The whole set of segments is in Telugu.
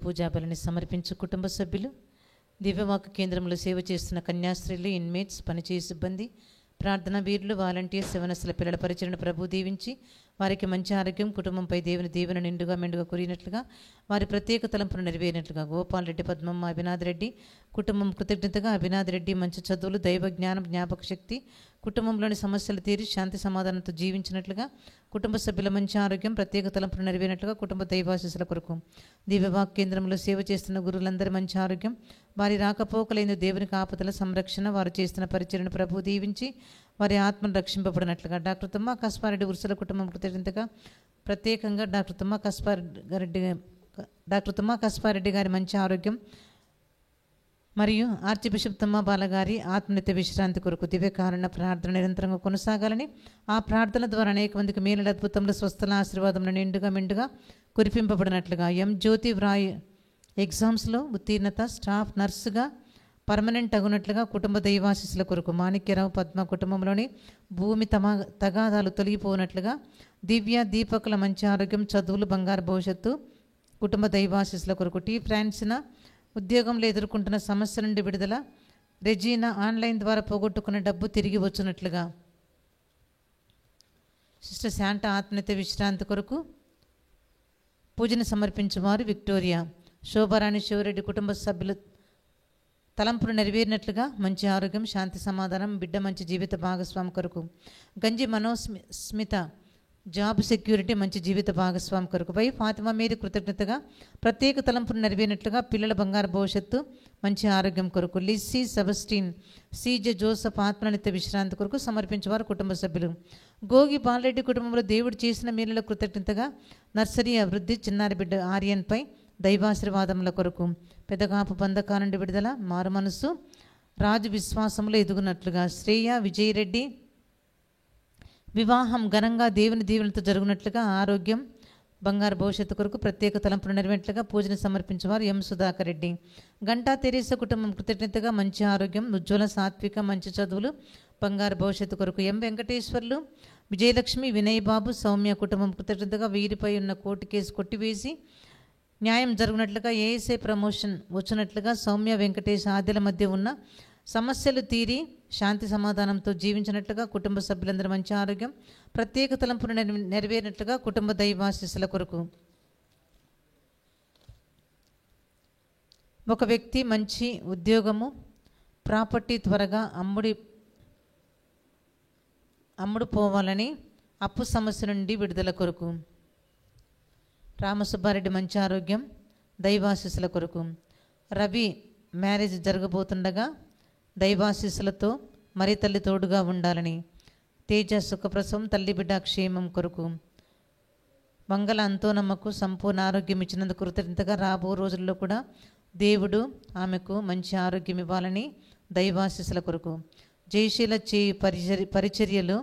పూజా బలిని సమర్పించు కుటుంబ సభ్యులు, దివ్యవాక్య కేంద్రంలో సేవ చేస్తున్న కన్యాస్త్రీలు, ఇన్మేట్స్, పనిచేసే సిబ్బంది, ప్రార్థనా వీరులు, వాలంటీర్స్, యవనస్తుల పిల్లల పరిచయను ప్రభు దీవించి వారికి మంచి ఆరోగ్యం, కుటుంబంపై దేవుని దీవెన నిండుగా మెండుగా కురిగినట్లుగా, వారి ప్రత్యేక తలంపును నెరవేరినట్లుగా గోపాల్ రెడ్డి, పద్మమ్మ, అభినాథ్ రెడ్డి కుటుంబం కృతజ్ఞతగా అభినాథ్ రెడ్డి మంచి చదువులు, దైవ జ్ఞానం, జ్ఞాపక శక్తి, కుటుంబంలోని సమస్యలు తీరి శాంతి సమాధానంతో జీవించినట్లుగా, కుటుంబ సభ్యుల మంచి ఆరోగ్యం, ప్రత్యేక తలంపును నెరవేరినట్లుగా, కుటుంబ దైవాశీస్సుల కొరకు దివ్యవాక్ కేంద్రంలో సేవ చేస్తున్న గురువులందరి మంచి ఆరోగ్యం, వారి రాకపోకలైన దేవుని కాపుదల సంరక్షణ, వారు చేస్తున్న పరిచయను ప్రభు దీవించి వారి ఆత్మను రక్షింపబడినట్లుగా, డాక్టర్ తుమ్మా కస్పారెడ్డి ఉరుసల కుటుంబం కృతజ్ఞతగా ప్రత్యేకంగా డాక్టర్ తుమ్మా కస్పారెడ్డి గారి మంచి ఆరోగ్యం మరియు ఆర్చి బిషప్ తుమ్మా బాలగారి ఆత్మనిత్య విశ్రాంతి కొరకు దివ్యకారుణ్య ప్రార్థన నిరంతరంగా కొనసాగాలని, ఆ ప్రార్థన ద్వారా అనేక మందికి మేలుల అద్భుతంలో స్వస్థల ఆశీర్వాదంలో నిండుగా మెండుగా కురిపింపబడినట్లుగా, ఎం జ్యోతి వ్రాయ్ ఎగ్జామ్స్లో ఉత్తీర్ణత, స్టాఫ్ నర్సుగా పర్మనెంట్ అగునట్లుగా, కుటుంబ దైవాశీస్సుల కొరకు మాణిక్యరావు, పద్మ కుటుంబంలోని భూమి తగాదాలు తొలగిపోనట్లుగా, దివ్య దీపకుల మంచి ఆరోగ్యం, చదువులు, బంగారు భవిష్యత్తు, కుటుంబ దైవాశీస్సుల కొరకు, టీ ఫ్రాన్సిన ఉద్యోగంలో ఎదుర్కొంటున్న సమస్య నుండి విడుదల, రెజీనా ఆన్లైన్ ద్వారా పోగొట్టుకున్న డబ్బు తిరిగి వచ్చినట్లుగా, సిస్టర్ శాంటా ఆత్మనిత్య విశ్రాంతి కొరకు పూజను సమర్పించేవారు విక్టోరియా, శోభారాణి, శివరెడ్డి కుటుంబ సభ్యులు తలంపులు నెరవేరినట్లుగా మంచి ఆరోగ్యం, శాంతి సమాధానం, బిడ్డ మంచి జీవిత భాగస్వామి కొరకు, గంజి మనోస్మిత జాబ్ సెక్యూరిటీ మంచి జీవిత భాగస్వామి కొరకు, వై ఫాతిమా మీద కృతజ్ఞతగా ప్రత్యేక తలంపులు నెరవేరినట్లుగా, పిల్లల బంగారు భవిష్యత్తు మంచి ఆరోగ్యం కొరకు, లిస్సీ సెబస్టిన్, సిజే జోసఫ్ ఆత్మనిత్య విశ్రాంతి కొరకు సమర్పించేవారు కుటుంబ సభ్యులు, గోగి బాలరెడ్డి కుటుంబంలో దేవుడు చేసిన మేలుల కృతజ్ఞతగా నర్సరీ అభివృద్ధి, చిన్నారి బిడ్డ ఆర్యన్పై దైవాశీర్వాదముల కొరకు, పెదగాపు బంధకాల నుండి విడుదల, మారు మనసు, రాజు విశ్వాసంలో ఎదుగునట్లుగా, శ్రేయ విజయరెడ్డి వివాహం ఘనంగా దేవుని దీవెనతో జరుగునట్లుగా, ఆరోగ్యం, బంగారు భవిష్యత్తు కొరకు ప్రత్యేక తలంపులు నెరవేరినట్లుగా పూజను సమర్పించేవారు ఎం సుధాకర్ రెడ్డి, గంటా తెరీసా కుటుంబం కృతజ్ఞతగా మంచి ఆరోగ్యం, ఉజ్వల సాత్విక మంచి చదువులు, బంగారు భవిష్యత్తు కొరకు, ఎం వెంకటేశ్వర్లు, విజయలక్ష్మి, వినయ్ బాబు, సౌమ్య కుటుంబం కృతజ్ఞతగా వీరిపై ఉన్న కోర్టు కేసు కొట్టివేసి న్యాయం జరుగునట్లుగా, ఏఎస్ఐ ప్రమోషన్ వచ్చినట్లుగా, సౌమ్య వెంకటేష్ ఆద్యల మధ్య ఉన్న సమస్యలు తీరి శాంతి సమాధానంతో జీవించినట్లుగా, కుటుంబ సభ్యులందరూ మంచి ఆరోగ్యం, ప్రత్యేక తలంపును నెరవేరినట్లుగా, కుటుంబ దైవాశీస్సుల కొరకు, ఒక వ్యక్తి మంచి ఉద్యోగము, ప్రాపర్టీ త్వరగా అమ్ముడు పోవాలని, అప్పు సమస్య నుండి విడుదల కొరకు, రామసుబ్బారెడ్డి మంచి ఆరోగ్యం, దైవాశీస్సుల కొరకు, రవి మ్యారేజ్ జరగబోతుండగా దైవాశీస్సులతో మరి తల్లి తోడుగా ఉండాలని, తేజ సుఖప్రసవం, తల్లి బిడ్డ క్షేమం కొరకు, మంగళ అంతోనమ్మకు సంపూర్ణ ఆరోగ్యం ఇచ్చినందుకు కృతజ్ఞతగా రాబో రోజుల్లో కూడా దేవుడు ఆమెకు మంచి ఆరోగ్యం ఇవ్వాలని దైవాశీస్సుల కొరకు, జయశీల చేయి పరిచర్యలు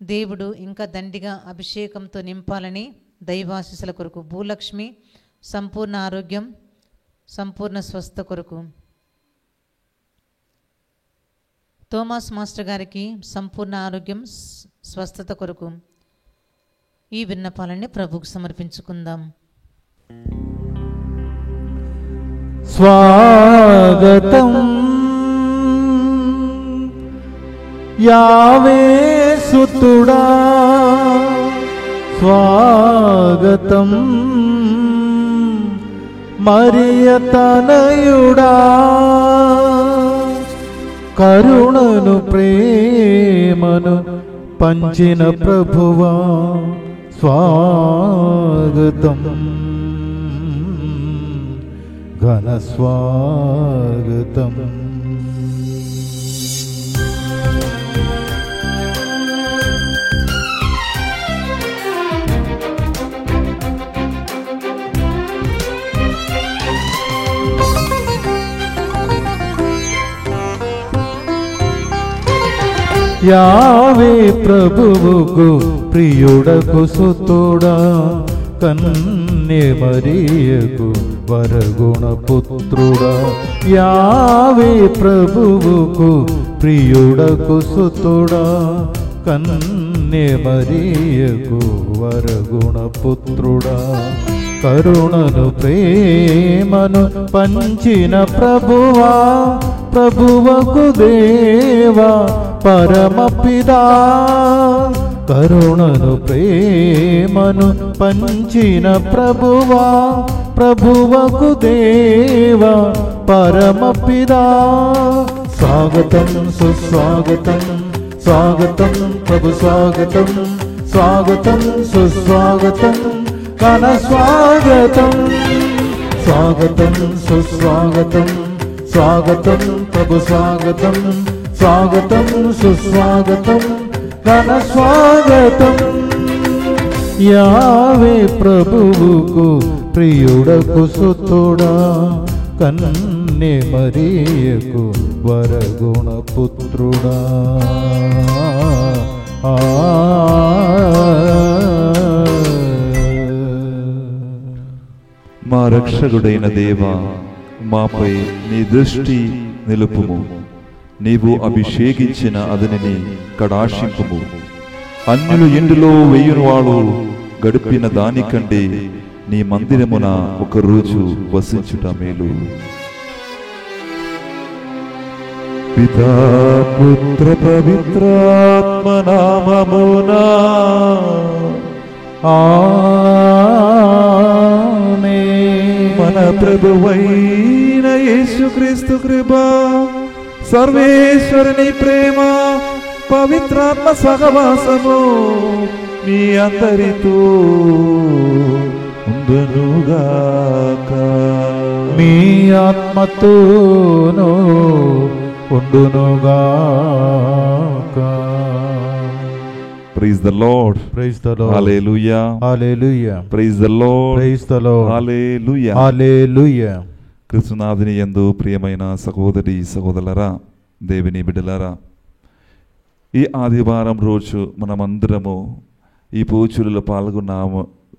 దేవుడు ఇంకా దండిగా అభిషేకంతో నింపాలని దైవాశీస్సుల కొరకు, భూలక్ష్మి సంపూర్ణ ఆరోగ్యం, సంపూర్ణ స్వస్థ కొరకు, థోమాస్ మాస్టర్ గారికి సంపూర్ణ ఆరోగ్యం, స్వస్థత కొరకు ఈ విన్నపాలన్నీ ప్రభువుకు సమర్పించుకుందాం. స్వాగతం యావే సుతుడా, స్వాగతం మరియ తనయుడా, కరుణను ప్రేమను పంచిన ప్రభువా స్వాగతం, ఘన స్వాగతం. యావే ప్రభువుకు ప్రియుడకు సుతుడా, కన్య మరియకు వరగుణ పుత్రుడా, యావే ప్రభువుకు ప్రియుడకు సుతుడా, కన్య మరియకు వరగుణ పుత్రుడా, కరుణను ప్రేమను పంచిన ప్రభువా, ప్రభువకు దేవా పరమపిదా. కరుణను ప్రేమను పంచిన ప్రభువా, ప్రభువకు దేవా పరమపిదా. స్వాగతం సుస్వాగతం, స్వాగతం ప్రభు స్వాగతం, స్వాగతం సుస్వాగతం ఘన స్వాగతం. స్వాగతం సుస్వాగతం, స్వాగతం ప్రభు స్వాగతం, స్వాగతం సుస్వాగతం ఘన స్వాగతం. యావే ప్రభువుకు ప్రియుడకు సుతుడా, కన్యే మరియకు వరగుణ పుత్రుడా. మా రక్షకుడైన దేవా, మాపై నీ దృష్టి నిలుపుము. నీవు అభిషేకించిన అతనిని కడాశింపుము. అన్యులు ఇంటిలో 1000 వాళ్ళు గడిపిన దానికంటే నీ మందిరమున ఒక రోజు వసించుట మేలు. పితా పుత్ర పవిత్రాత్మ నామమునా ఆమేన్. మన ప్రభువైన యేసుక్రీస్తు కృప, సర్వేశ్వరుని ప్రేమ, పవిత్రాత్మ సహవాసము మీ అందరితో ఉండునుగాక. మీ ఆత్మతోనూ ఉండునుగాక. Praise the Lord. Praise the Lord. Hallelujah. Hallelujah. Praise the Lord. Praise the Lord. Hallelujah. Hallelujah. క్రీస్తునాథుని యందు ప్రియమైన సహోదరి సహోదరులారా, దేవుని బిడ్డలారా, ఈ ఆదివారం రోజు మనమందరము ఈ పూజలలో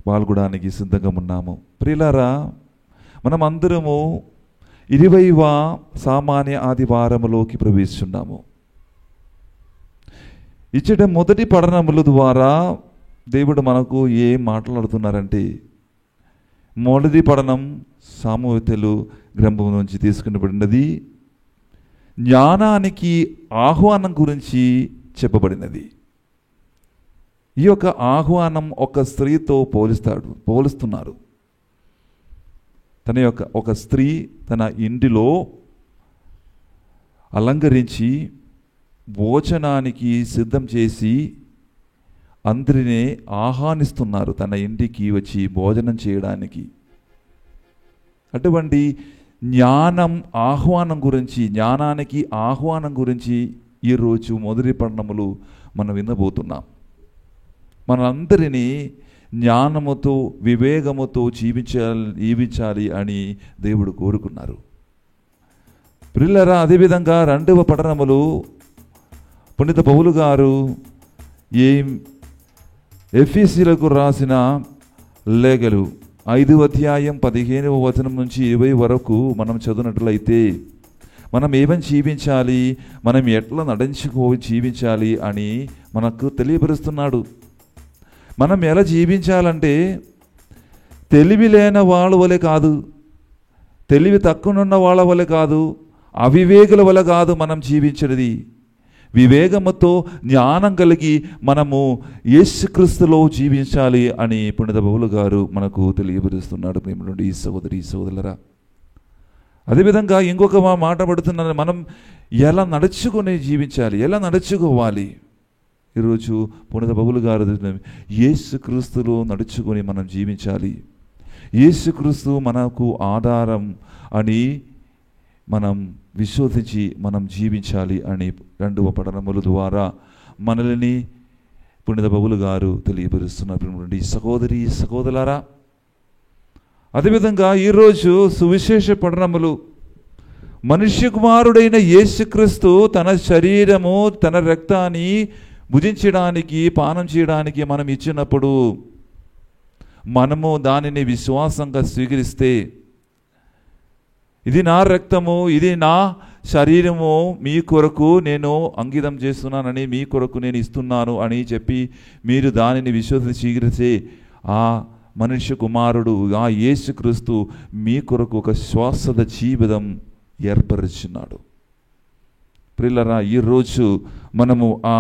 పాల్గొనడానికి సిద్ధంగా ఉన్నాము. ప్రియులారా, మనమందరము 20వ సామాన్య ఆదివారములోకి ప్రవేశిస్తున్నాము. ఇచ్చట మొదటి పఠనముల ద్వారా దేవుడు మనకు ఏం మాట్లాడుతున్నారంటే, మొదటి పఠనం సామెతలు గ్రంథం నుంచి తీసుకునబడినది. జ్ఞానానికి ఆహ్వానం గురించి చెప్పబడినది. ఈ యొక్క ఆహ్వానం ఒక స్త్రీతో పోలుస్తున్నారు. ఒక స్త్రీ తన ఇంటిలో అలంకరించి భోజనానికి సిద్ధం చేసి అందరినీ ఆహ్వానిస్తున్నారు తన ఇంటికి వచ్చి భోజనం చేయడానికి. అటువంటి జ్ఞానానికి ఆహ్వానం గురించి ఈరోజు మొదటి పఠనములు మనం వినబోతున్నాం. మనందరినీ జ్ఞానముతో వివేకముతో జీవించాలి అని దేవుడు కోరుకున్నారు. ప్రియులారా, అదేవిధంగా 2వ పఠనములు పునీత పౌలు గారు ఎఫెసీయులకు రాసిన లేఖలు 5వ అధ్యాయం 15వ వచనం నుంచి 20 వరకు మనం చదివినట్లయితే, మనం ఏమని జీవించాలి, మనం ఎట్లా జీవించాలి అని మనకు తెలియపరుస్తున్నాడు. మనం ఎలా జీవించాలంటే, తెలివి లేని వాళ్ళ వలె కాదు, తెలివి తక్కువనున్న వాళ్ళ వలె కాదు, అవివేకుల వల్ల కాదు మనం జీవించేది. వివేకముతో జ్ఞానం కలిగి మనము యేసుక్రీస్తులో జీవించాలి అని పునీత పౌలు గారు మనకు తెలియపరుస్తున్నాడు. మేము నుండి సహోదరి సహోదరులరా, అదేవిధంగా ఇంకొక మాట పడుతున్నాను, మనం ఎలా నడుచుకొని జీవించాలి, ఎలా నడుచుకోవాలి. ఈరోజు పునీత పౌలు గారు యేసుక్రీస్తులో నడుచుకొని మనం జీవించాలి. యేసుక్రీస్తు మనకు ఆధారం అని మనం విశ్వసించి మనం జీవించాలి అని 2వ పఠనముల ద్వారా మనల్ని పునీత పౌలు గారు తెలియపరుస్తున్నారు. సహోదరి సహోదరులారా, అదేవిధంగా ఈరోజు సువిశేష పఠనములు, మనుష్య కుమారుడైన యేసుక్రీస్తు తన శరీరము తన రక్తాన్ని భుజించడానికి పానం చేయడానికి మనం ఇచ్చినప్పుడు మనము దానిని విశ్వాసంగా స్వీకరిస్తే, ఇది నా రక్తము, ఇది నా శరీరము, మీ కొరకు నేను అంకితం చేస్తున్నానని, మీ కొరకు నేను ఇస్తున్నాను అని చెప్పి మీరు దానిని విశ్వసించి స్వీకరిస్తే ఆ మనుష్య కుమారుడు ఆ యేసుక్రీస్తు మీ కొరకు ఒక శాశ్వత జీవితం ఏర్పరుచున్నాడు. ప్రియులారా, ఈరోజు మనము ఆ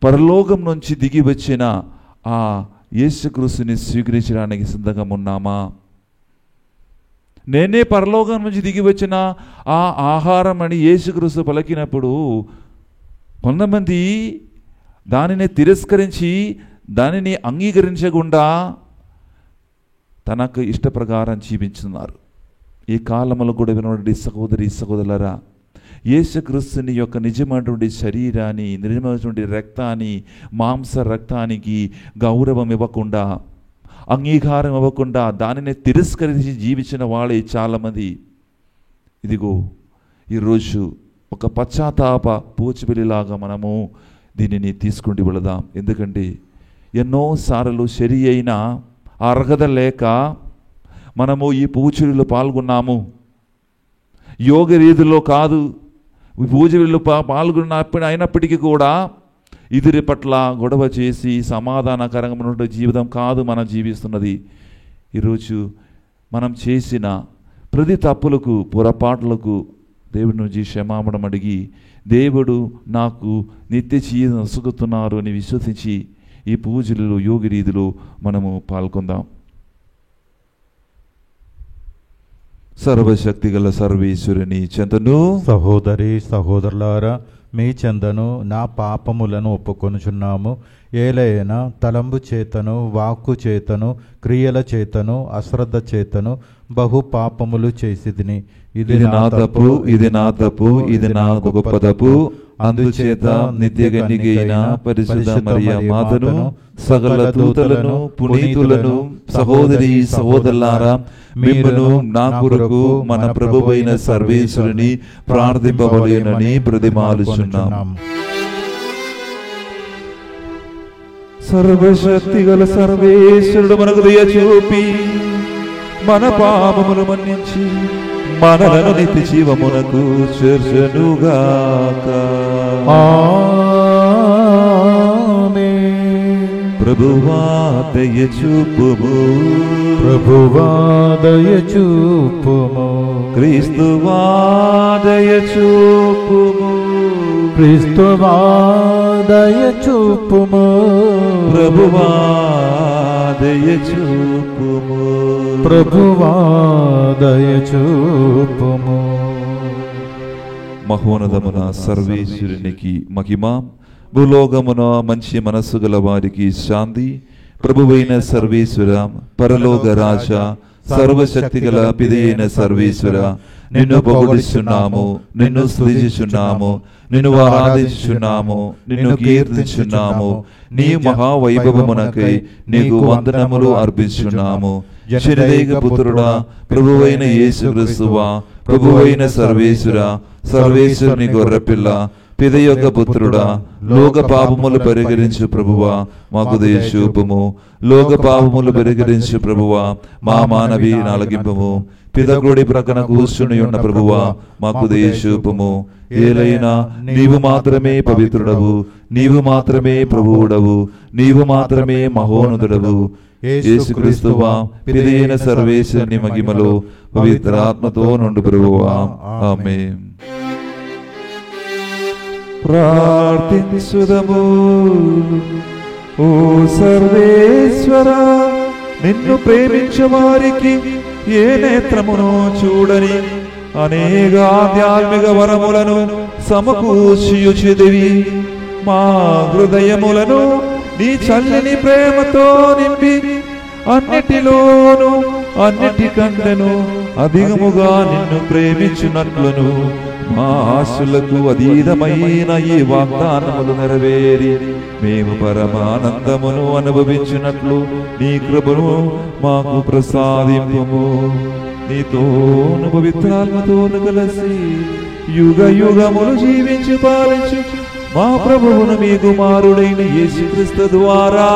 పరలోకం నుంచి దిగి వచ్చిన ఆ యేసుక్రీస్తుని స్వీకరించడానికి సిద్ధంగా ఉన్నామా? నేనే పరలోకం నుంచి దిగి వచ్చిన ఆ ఆహారం అని యేసుక్రీస్తు పలికినప్పుడు కొంతమంది దానిని తిరస్కరించి దానిని అంగీకరించకుండా తనకు ఇష్ట ప్రకారం జీవించున్నారు. ఈ కాలంలో కూడా వినటువంటి సహోదరి సహోదరులారా, యేసుక్రీస్తుని యొక్క నిజమైనటువంటి శరీరాన్ని, నిజమైనటువంటి రక్తాన్ని, మాంస రక్తానికి గౌరవం ఇవ్వకుండా, అంగీకారం ఇవ్వకుండా దానిని తిరస్కరించి జీవించిన వాళ్ళే చాలామంది. ఇదిగో ఈరోజు ఒక పశ్చాత్తాప పూచిబిల్లిలాగా మనము దీనిని తీసుకుంటూ వెళదాం. ఎందుకంటే ఎన్నోసార్లు సరి అయిన అర్హత లేక మనము ఈ పూజలో పాల్గొన్నాము. యోగ రీతిలో కాదు, పూజలో పాల్గొన్నప్పుడు అయినప్పటికీ కూడా ఇదిరి పట్ల గొడవ చేసి సమాధానకరంగా జీవితం కాదు మనం జీవిస్తున్నది. ఈరోజు మనం చేసిన ప్రతి తప్పులకు, పొరపాట్లకు దేవుడి నుంచి క్షమాపణ అడిగి దేవుడు నాకు నిత్య జీవితం వసుకుతున్నారు అని విశ్వసించి ఈ పూజలలో యోగ రీతిలో మనము పాల్గొందాం. సర్వశక్తి గల సర్వేశ్వరుని చెంతను సహోదరి సహోదరులారా, మీ చెందను నా పాపములను ఒప్పుకొనుచున్నాము. ఏలైనా తలంబు చేతను, వాక్కు చేతను, క్రియల చేతను, అశ్రద్ధ చేతను బహు పాపములు చేసిదిని. ఇది నా తప్పు, ఇది నా తప్పు, ఇది నా గొప్ప తప్పు. అందుచేత నిత్యగన్నికైన పరిశుద్ధ మరియ మాతను, సకల దూతలను, పునీతులను, సహోదరి సహోదరులారా, మిమ్మును నా కొరకు మన ప్రభువైన సర్వేశ్వరుని ప్రార్థింపవలెనని ప్రతిమాలుచున్నాం. సర్వశక్తి గల సర్వేశ్వరుడు మనకు దయ చూపి మన పాపములు మన్నించి మనలను నిత్య జీవమునకు చేర్చునుగాక. ప్రభువా దయ చూపుము, ప్రభువా దయ చూపుము, క్రీస్తువా దయ చూపుము, క్రీస్తువా దయ చూపుము, ప్రభువా దయ చూపుము, ప్రభువా దయ చూపుము. మహోన్నతమున సర్వేశ్వరునికి మహిమ, భూలోకమున మంచి మనస్సు గల వారికి శాంతి. ప్రభువైన సర్వేశ్వర, పరలోక రాజ, సర్వశక్తి గల పిదైన సర్వేశ్వర, నిన్ను పొగడుచున్నాము, నిన్ను స్తుతించున్నాము, నిన్ను ఆరాధించున్నాము, నిన్ను కీర్తించున్నాము. నీ మహావైభవమునకై నీకు వందనములు అర్పించున్నాము. జనదైక పుత్రుడా, ప్రభువైన యేసుక్రీస్తువా, ప్రభువైన సర్వేశ్వర, సర్వేశ్వరుని గొర్రెపిల్ల, పిద యొక్క పుత్రుడా, లోక పాపములు పరిహరించు ప్రభువా, మాకు దయ చూపుము. లోక పాపములు పరిహరించు ప్రభువా, మా మానవి ఆలకింపుము. పిదకుడి ప్రక్కన కూర్చుని ఉన్న ప్రభువా, మాకు దయ చూపుము. ఏలైనా నీవు మాత్రమే పవిత్రుడవు, నీవు మాత్రమే ప్రభువుడవు, నీవు మాత్రమే మహోన్నతుడవు. యేసుక్రీస్తువా, పిదైన సర్వేశ్వరుని మహిమలో పవిత్రాత్మతో నుండి ప్రభువా, ఆమేన్. ప్రార్థించుదము. ఓ సర్వేశ్వర, నిన్ను ప్రేమించే వారికి ఏ నేత్రమును చూడని అనేక ఆధ్యాత్మిక వరములను సమకూర్చియుచితివి. మా హృదయములను నీ చల్లని ప్రేమతో నింపి అన్నిటిలోను అన్నిటికంటను అధికముగా నిన్ను ప్రేమించున్నట్లును మా ఆశలకు అధీనమైన ఈ వాగ్దానములు నెరవేరి మేము పరమానందమును అనుభవించినట్లు నీ కృపను మాకు ప్రసాదింపుము. నీతోను పవిత్రాత్మతోను కలిసి యుగ యుగములు జీవించి పాలించు మా ప్రభువును మీ కుమారుడైన యేసుక్రీస్తు ద్వారా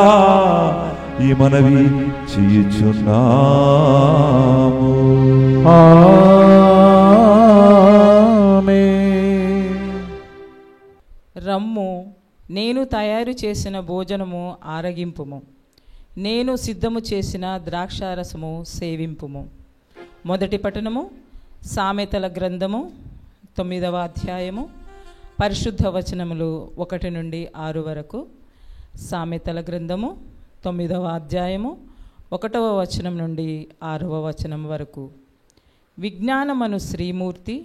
ఈ మనవి చేయుచున్నాము. రమ్ము, నేను తయారు చేసిన భోజనము ఆరగింపుము. నేను సిద్ధము చేసిన ద్రాక్షారసము సేవింపుము. మొదటి పట్టణము సామెతల గ్రంథము 9వ అధ్యాయము పరిశుద్ధ వచనములు 1 నుండి 6 వరకు. సామెతల గ్రంథము 9వ అధ్యాయము 1వ వచనం నుండి 6వ వచనం వరకు. విజ్ఞానమను శ్రీమూర్తి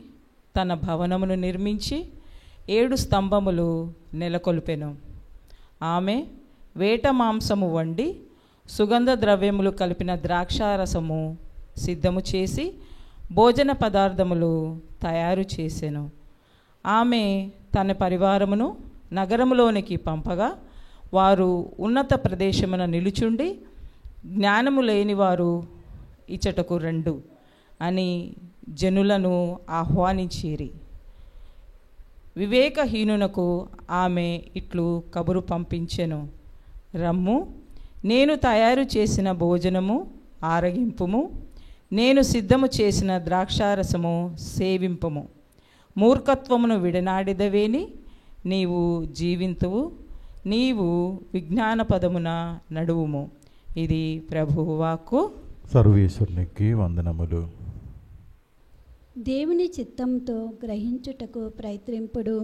తన భవనమును నిర్మించి 7 స్తంభములు నెలకొల్పెను. ఆమె వేట మాంసము వండి సుగంధ ద్రవ్యములు కలిపిన ద్రాక్షారసము సిద్ధము చేసి భోజన పదార్థములు తయారు చేసెను. ఆమె తన పరివారమును నగరములోనికి పంపగా వారు ఉన్నత ప్రదేశమున నిలుచుండి, జ్ఞానము లేని వారు ఇచ్చటకు రండు అని జనులను ఆహ్వానించిరి. వివేకహీనునకు ఆమె ఇట్లు కబురు పంపించెను, రమ్ము, నేను తయారు చేసిన భోజనము ఆరగింపుము, నేను సిద్ధము చేసిన ద్రాక్షారసము సేవింపుము. మూర్ఖత్వమును విడనాడిదవేని నీవు జీవింతువు, నీవు విజ్ఞాన పదమున నడువుము. ఇది ప్రభువు వాక్కు. సర్వేశ్వరునికి వందనములు. దేవుని చిత్తంతో గ్రహించుటకు ప్రయత్నింపుడు.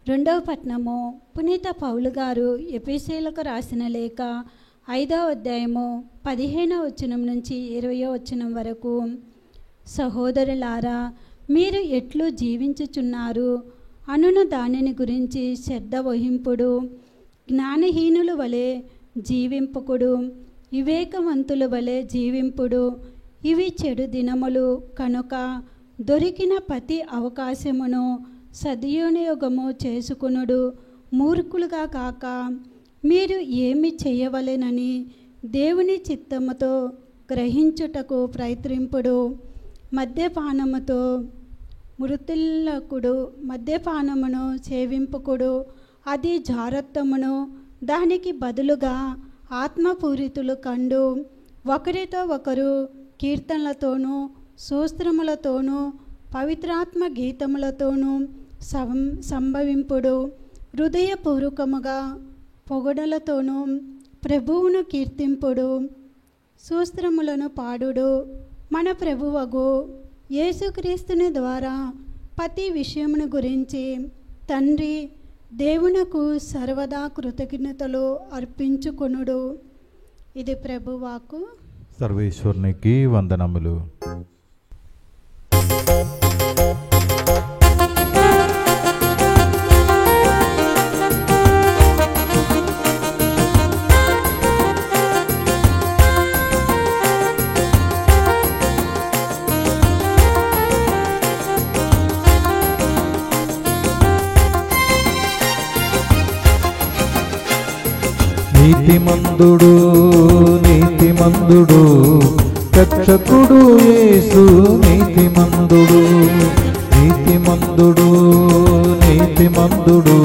2వ పట్టణము పునీత పౌలు గారు ఎఫెసీయులకు రాసిన లేఖ 5వ అధ్యాయము 15వ వచనం నుంచి 20వ వచనం వరకు. సహోదరులారా, మీరు ఎట్లు జీవించుచున్నారు అనును దానిని గురించి శ్రద్ధ వహింపుడు. జ్ఞానహీనుల వలె జీవింపకుడు, వివేకవంతుల వలె జీవింపుడు. ఇవి చెడు దినములు కనుక దొరికిన ప్రతి అవకాశమును సద్వినియోగము చేసుకునుడు. మూర్ఖులుగా కాక మీరు ఏమి చేయవలెనని దేవుని చిత్తముతో గ్రహించుటకు ప్రయత్నింపుడు. మద్యపానముతో మృతులకుడు, మద్యపానమును సేవింపుకుడు. అది జారత్వమును, దానికి బదులుగా ఆత్మపూరితులు కండు. ఒకరితో ఒకరు కీర్తనలతోనూ స్తోత్రములతోనూ పవిత్రాత్మ గీతములతోనూ సంభవింపుడు. హృదయపూర్వకముగా పొగడలతోనూ ప్రభువును కీర్తింపుడు. స్తోత్రములను పాడుడు. మన ప్రభువగు యేసుక్రీస్తుని ద్వారా ప్రతి విషయమును గురించి తండ్రి దేవునకు సర్వదా కృతజ్ఞతలు అర్పించుకొనుడు. ఇది ప్రభువాకు. సర్వేశ్వరునికి వందనములు. నీతిమంతుడు నీతిమంతుడు రక్షకుడు యేసు నీతిమంతుడు. నీతిమంతుడు నీతిమంతుడు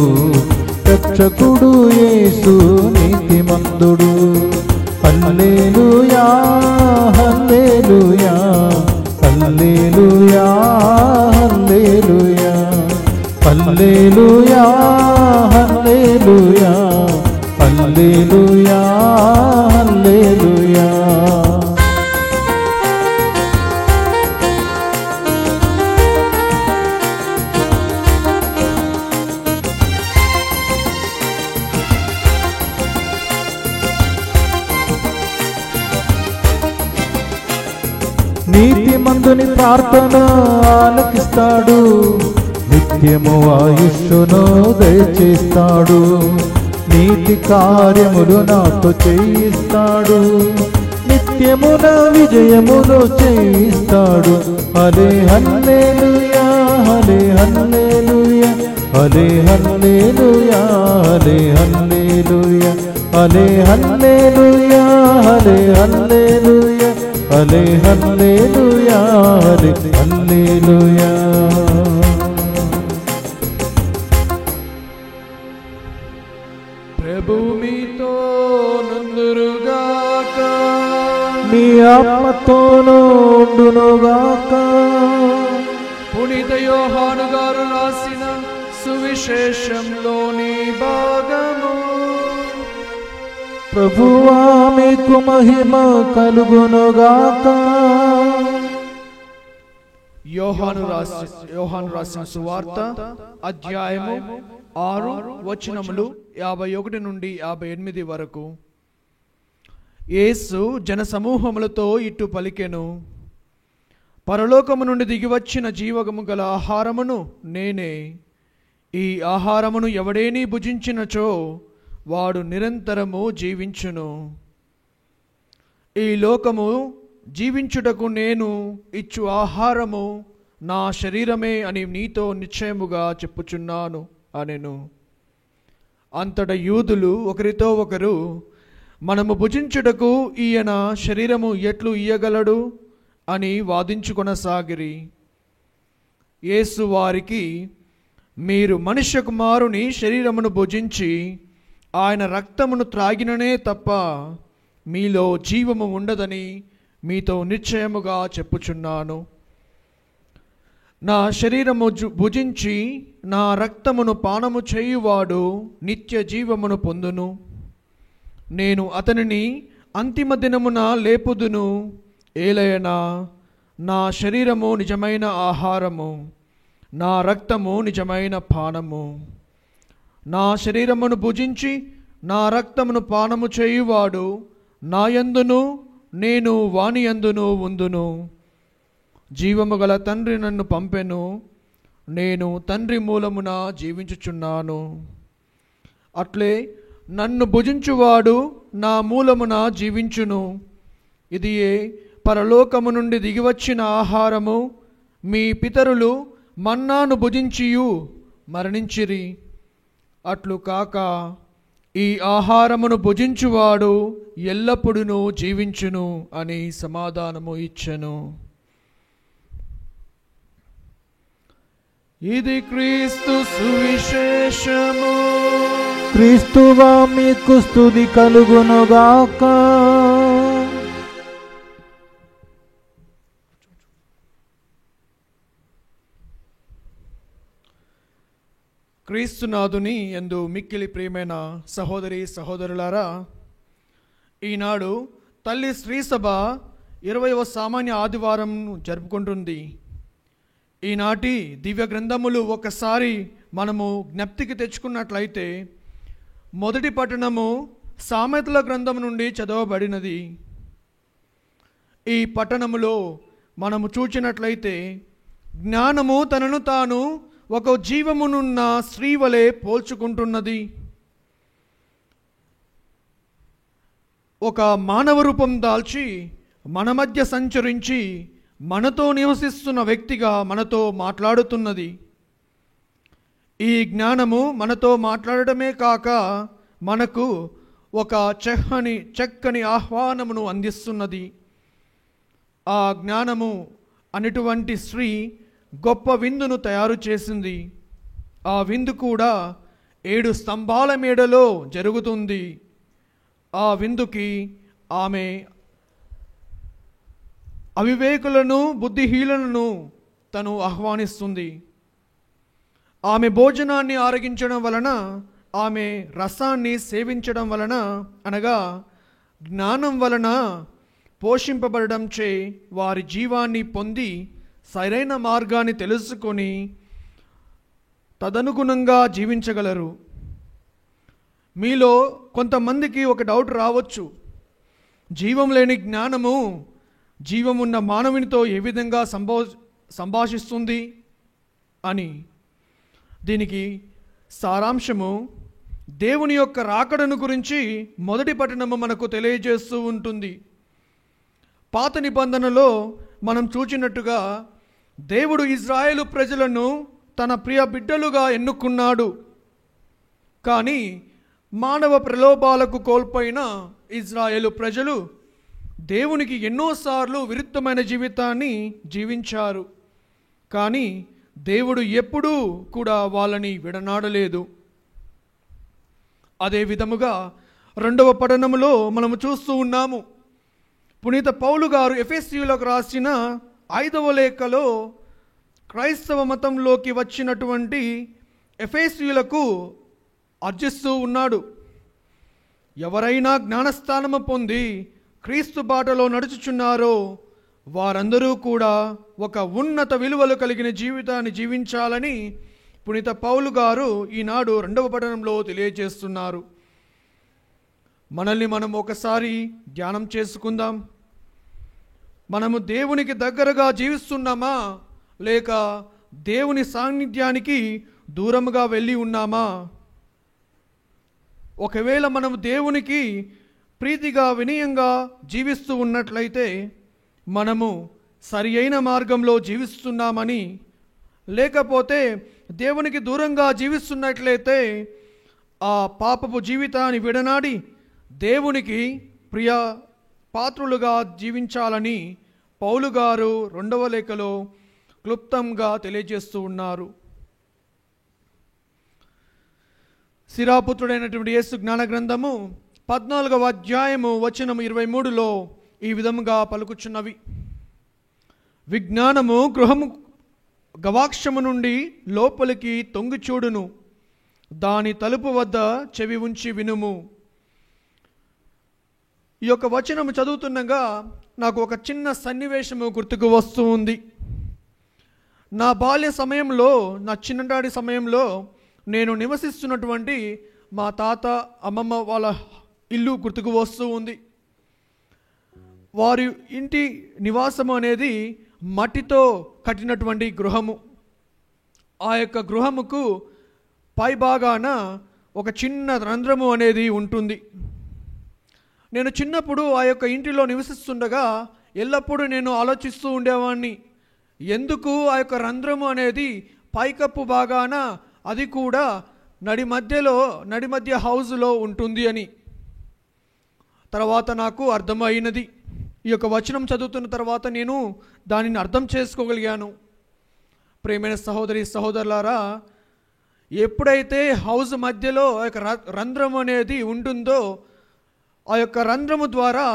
రక్షకుడు యేసు నీతిమంతుడు. హల్లెలూయా హల్లెలూయా హల్లెలూయా హల్లెలూయా హల్లెలూయా హల్లెలూయా హల్లెలూయా హల్లెలూయా. నీతిమంతుని ప్రార్థన ఆలకిస్తాడు, నిత్యము ఆయుష్షును దయచేస్తాడు. నీతి కార్యములు నాతో చేయిస్తాడు, నిత్యమున విజయమును చేయిస్తాడు. హల్లే హల్లెలూయా హల్లే హల్లెలూయా హల్లే హల్లెలూయా హల్లే హల్లెలూయా హల్లే హల్లెలూయా హల్లే హల్లెలూయా హల్లే హల్లెలూయా హల్లే హల్లెలూయా. ప్రభువు మీతో నుందురుగాక, మీ ఆత్మతోనూ ఉండునుగాక. పునీత యోహాను గారు రాసిన సువిశేషంలోని భాగము. ప్రభువా మీకు మహిమ కలుగునుగాక. యోహాను రాసిన సువార్త అధ్యాయము 6 వచనములు 51 నుండి 58 వరకు. యేసు జన సమూహములతో ఇట్టు పలికెను, పరలోకము నుండి దిగివచ్చిన జీవము గల ఆహారమును నేనే. ఈ ఆహారమును ఎవడేని భుజించినచో వాడు నిరంతరము జీవించును. ఈ లోకము జీవించుటకు నేను ఇచ్చు ఆహారము నా శరీరమే అని నీతో నిశ్చయముగా చెప్పుచున్నాను అనెను. అంతట యూదులు ఒకరితో ఒకరు, మనము భుజించుటకు ఈయన శరీరము ఎట్లు ఇయ్యగలడు అని వాదించుకొనసాగిరి. యేసు వారికి, మీరు మనుష్య కుమారుని శరీరమును భుజించి ఆయన రక్తమును త్రాగిననే తప్ప మీలో జీవము ఉండదని మీతో నిశ్చయముగా చెప్పుచున్నాను. నా శరీరము భుజించి నా రక్తమును పానము చేయువాడు నిత్య జీవమును పొందును. నేను అతనిని అంతిమ దినమున లేపుదును. ఏలయనా నా శరీరము నిజమైన ఆహారము, నా రక్తము నిజమైన పానము. నా శరీరమును భుజించి నా రక్తమును పానము చేయువాడు నా యందును నేను వాని యందును ఉందును. జీవము గల తండ్రి నన్ను పంపెను, నేను తండ్రి మూలమున జీవించుచున్నాను. అట్లే నన్ను భుజించువాడు నా మూలమున జీవించును. ఇదియే పరలోకము నుండి దిగివచ్చిన ఆహారము. మీ పితరులు మన్నాను భుజించియు మరణించిరి. అట్లు కాక ఈ ఆహారమును భుజించువాడు ఎల్లప్పుడూ జీవించును అని సమాధానము ఇచ్చెను. ఇది క్రీస్తు సువిశేషము. క్రీస్తువా మీకు స్తుతి కలుగునుగాక. క్రీస్తునాథుని యందు మిక్కిలి ప్రియమైన సహోదరి సహోదరులారా, ఈనాడు తల్లి శ్రీసభ 20వ సామాన్య ఆదివారం జరుపుకుంటుంది. ఈనాటి దివ్య గ్రంథములు ఒకసారి మనము జ్ఞప్తికి తెచ్చుకున్నట్లయితే మొదటి పట్టణము సామెతల గ్రంథం నుండి చదవబడినది. ఈ పట్టణములో మనము చూచినట్లయితే జ్ఞానము తనను తాను ఒక జీవమునున్న స్త్రీ వలె పోల్చుకుంటున్నది. ఒక మానవ రూపం దాల్చి మన మధ్య సంచరించి మనతో నివసిస్తున్న వ్యక్తిగా మనతో మాట్లాడుతున్నది. ఈ జ్ఞానము మనతో మాట్లాడటమే కాక మనకు ఒక చక్కని ఆహ్వానమును అందిస్తున్నది. ఆ జ్ఞానము అనేటువంటి స్త్రీ గొప్ప విందును తయారు చేసింది. ఆ విందు కూడా 7 స్తంభాల మేడలో జరుగుతుంది. ఆ విందుకి ఆమె అవివేకులను బుద్ధిహీనులను తను ఆహ్వానిస్తుంది. ఆమె భోజనాన్ని ఆరగించడం వలన, ఆమె రసాన్ని సేవించడం వలన, అనగా జ్ఞానం వలన పోషింపబడడం చే వారి జీవాన్ని పొంది సరైన మార్గాన్ని తెలుసుకొని తదనుగుణంగా జీవించగలరు. మీలో కొంతమందికి ఒక డౌట్ రావచ్చు, జీవం లేని జ్ఞానము జీవమున్న మానవునితో ఏ విధంగా సంభాషిస్తుంది అని. దీనికి సారాంశము దేవుని యొక్క రాకడను గురించి మొదటి పట్టణము మనకు తెలియజేస్తూ ఉంటుంది. పాత నిబంధనలో మనం చూచినట్టుగా దేవుడు ఇజ్రాయేలు ప్రజలను తన ప్రియ బిడ్డలుగా ఎన్నుకున్నాడు. కానీ మానవ ప్రలోభాలకు కోల్పోయిన ఇజ్రాయేలు ప్రజలు దేవునికి ఎన్నోసార్లు విరుద్ధమైన జీవితాన్ని జీవించారు. కానీ దేవుడు ఎప్పుడూ కూడా వాళ్ళని విడనాడలేదు. అదే విధముగా 2వ పట్టణములో మనము చూస్తూ ఉన్నాము. పునీత పౌలు గారు ఎఫెసీయులకు రాసిన 5వ లేఖలో క్రైస్తవ మతంలోకి వచ్చినటువంటి ఎఫెసీయులకు అర్జిస్తూ ఉన్నాడు. ఎవరైనా జ్ఞానస్థానము పొంది క్రీస్తు బాటలో నడుచుచున్నారో వారందరూ కూడా ఒక ఉన్నత విలువలు కలిగిన జీవితాన్ని జీవించాలని పునీత పౌలు గారు ఈనాడు 2వ పఠనంలో తెలియజేస్తున్నారు. మనల్ని మనం ఒకసారి ధ్యానం చేసుకుందాం. మనము దేవునికి దగ్గరగా జీవిస్తున్నామా లేక దేవుని సాన్నిధ్యానికి దూరముగా వెళ్ళి ఉన్నామా? ఒకవేళ మనము దేవునికి ప్రీతిగా వినయంగా జీవిస్తూ ఉన్నట్లయితే మనము సరి అయిన మార్గంలో జీవిస్తున్నామని, లేకపోతే దేవునికి దూరంగా జీవిస్తున్నట్లయితే ఆ పాపపు జీవితాన్ని విడనాడి దేవునికి ప్రియ పాత్రులుగా జీవించాలని పౌలు గారు 2వ లేఖలో క్లుప్తంగా తెలియజేస్తూ ఉన్నారు. శిరాపుత్రుడైనటువంటి యేసు జ్ఞాన గ్రంథము 14వ అధ్యాయము వచనము 23లో ఈ విధముగా పలుకుచున్నవి. విజ్ఞానము గవాక్షము నుండి లోపలికి తొంగి చూడును, దాని తలుపు వద్ద చెవి ఉంచి వినుము. ఈ యొక్క వచనము చదువుతుండగా నాకు ఒక చిన్న సన్నివేశము గుర్తుకు వస్తూ ఉంది. నా బాల్య సమయంలో, నా చిన్ననాటి సమయంలో నేను నివసిస్తున్నటువంటి మా తాత అమ్మమ్మ వాళ్ళ ఇల్లు గుర్తుకు వస్తూ ఉంది. వారి ఇంటి నివాసము అనేది మట్టితో కట్టినటువంటి గృహము. ఆ యొక్క గృహముకు పైభాగాన ఒక చిన్న రంధ్రము అనేది ఉంటుంది. నేను చిన్నప్పుడు ఆ యొక్క ఇంటిలో నివసిస్తుండగా ఎల్లప్పుడూ నేను ఆలోచిస్తూ ఉండేవాడిని, ఎందుకు ఆ యొక్క రంధ్రము అనేది పైకప్పు భాగాన, అది కూడా నడి మధ్య హౌస్లో ఉంటుంది అని. తర్వాత నాకు అర్థమైనది. ఈ యొక్క వచనం చదువుతున్న తర్వాత నేను దానిని అర్థం చేసుకోగలిగాను. ప్రియమైన సహోదరి సహోదరులారా, ఎప్పుడైతే హౌస్ మధ్యలో ఆ యొక్క రంధ్రం అనేది ఉంటుందో ఆ యొక్క రంధ్రము ద్వారా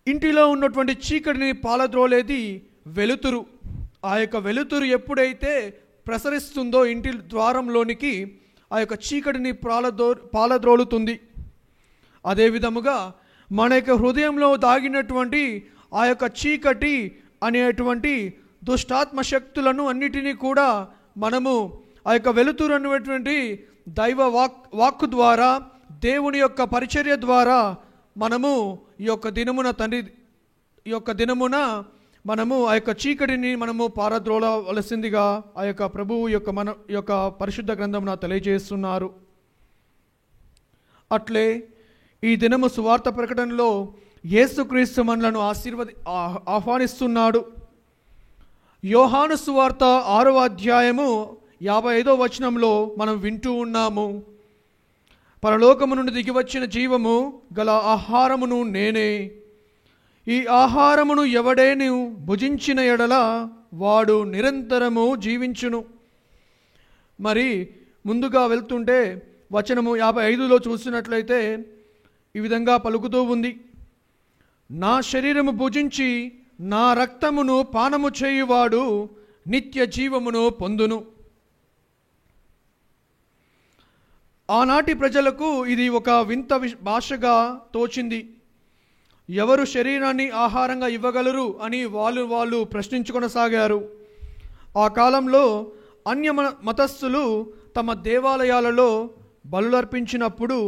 ఇంటిలో ఉన్నటువంటి చీకటిని పాలద్రోలేది వెలుతురు. ఆ యొక్క వెలుతురు ఎప్పుడైతే ప్రసరిస్తుందో ఇంటి ద్వారంలోనికి ఆ యొక్క చీకటిని పాలద్రోలుతుంది. అదేవిధముగా మన యొక్క హృదయంలో దాగినటువంటి ఆ యొక్క చీకటి అనేటువంటి దుష్టాత్మ శక్తులను అన్నిటినీ కూడా మనము ఆ యొక్క వెలుతురు అనేటువంటి దైవ వాక్కు ద్వారా, దేవుని యొక్క పరిచర్య ద్వారా మనము ఈ యొక్క దినమున మనము ఆ యొక్క చీకటిని మనము పారద్రోలవలసిందిగా ఆ యొక్క ప్రభువు మన యొక్క పరిశుద్ధ గ్రంథమున తెలియజేస్తున్నారు. అట్లే ఈ దినము సువార్త ప్రకటనలో యేసుక్రీస్తు మనలను ఆహ్వానిస్తున్నాడు. యోహాను సువార్త 6వ అధ్యాయము 55వ వచనంలో మనం వింటూ ఉన్నాము, పరలోకము నుండి దిగివచ్చిన జీవము గల ఆహారమును నేనే, ఈ ఆహారమును ఎవడేను భుజించిన ఎడల వాడు నిరంతరము జీవించును. మరి ముందుగా వెళ్తుంటే వచనము 55లో చూసినట్లయితే ఈ విధంగా పలుకుతూ ఉంది, నా శరీరము భుజించి నా రక్తమును పానము చేయువాడు నిత్య జీవమును పొందును. ఆనాటి ప్రజలకు ఇది ఒక వింత భాషగా తోచింది. ఎవరు శరీరాన్ని ఆహారంగా ఇవ్వగలరు అని వాళ్ళు ప్రశ్నించుకొనసాగారు. ఆ కాలంలో అన్య మతస్థులు తమ దేవాలయాలలో బలులర్పించినప్పుడు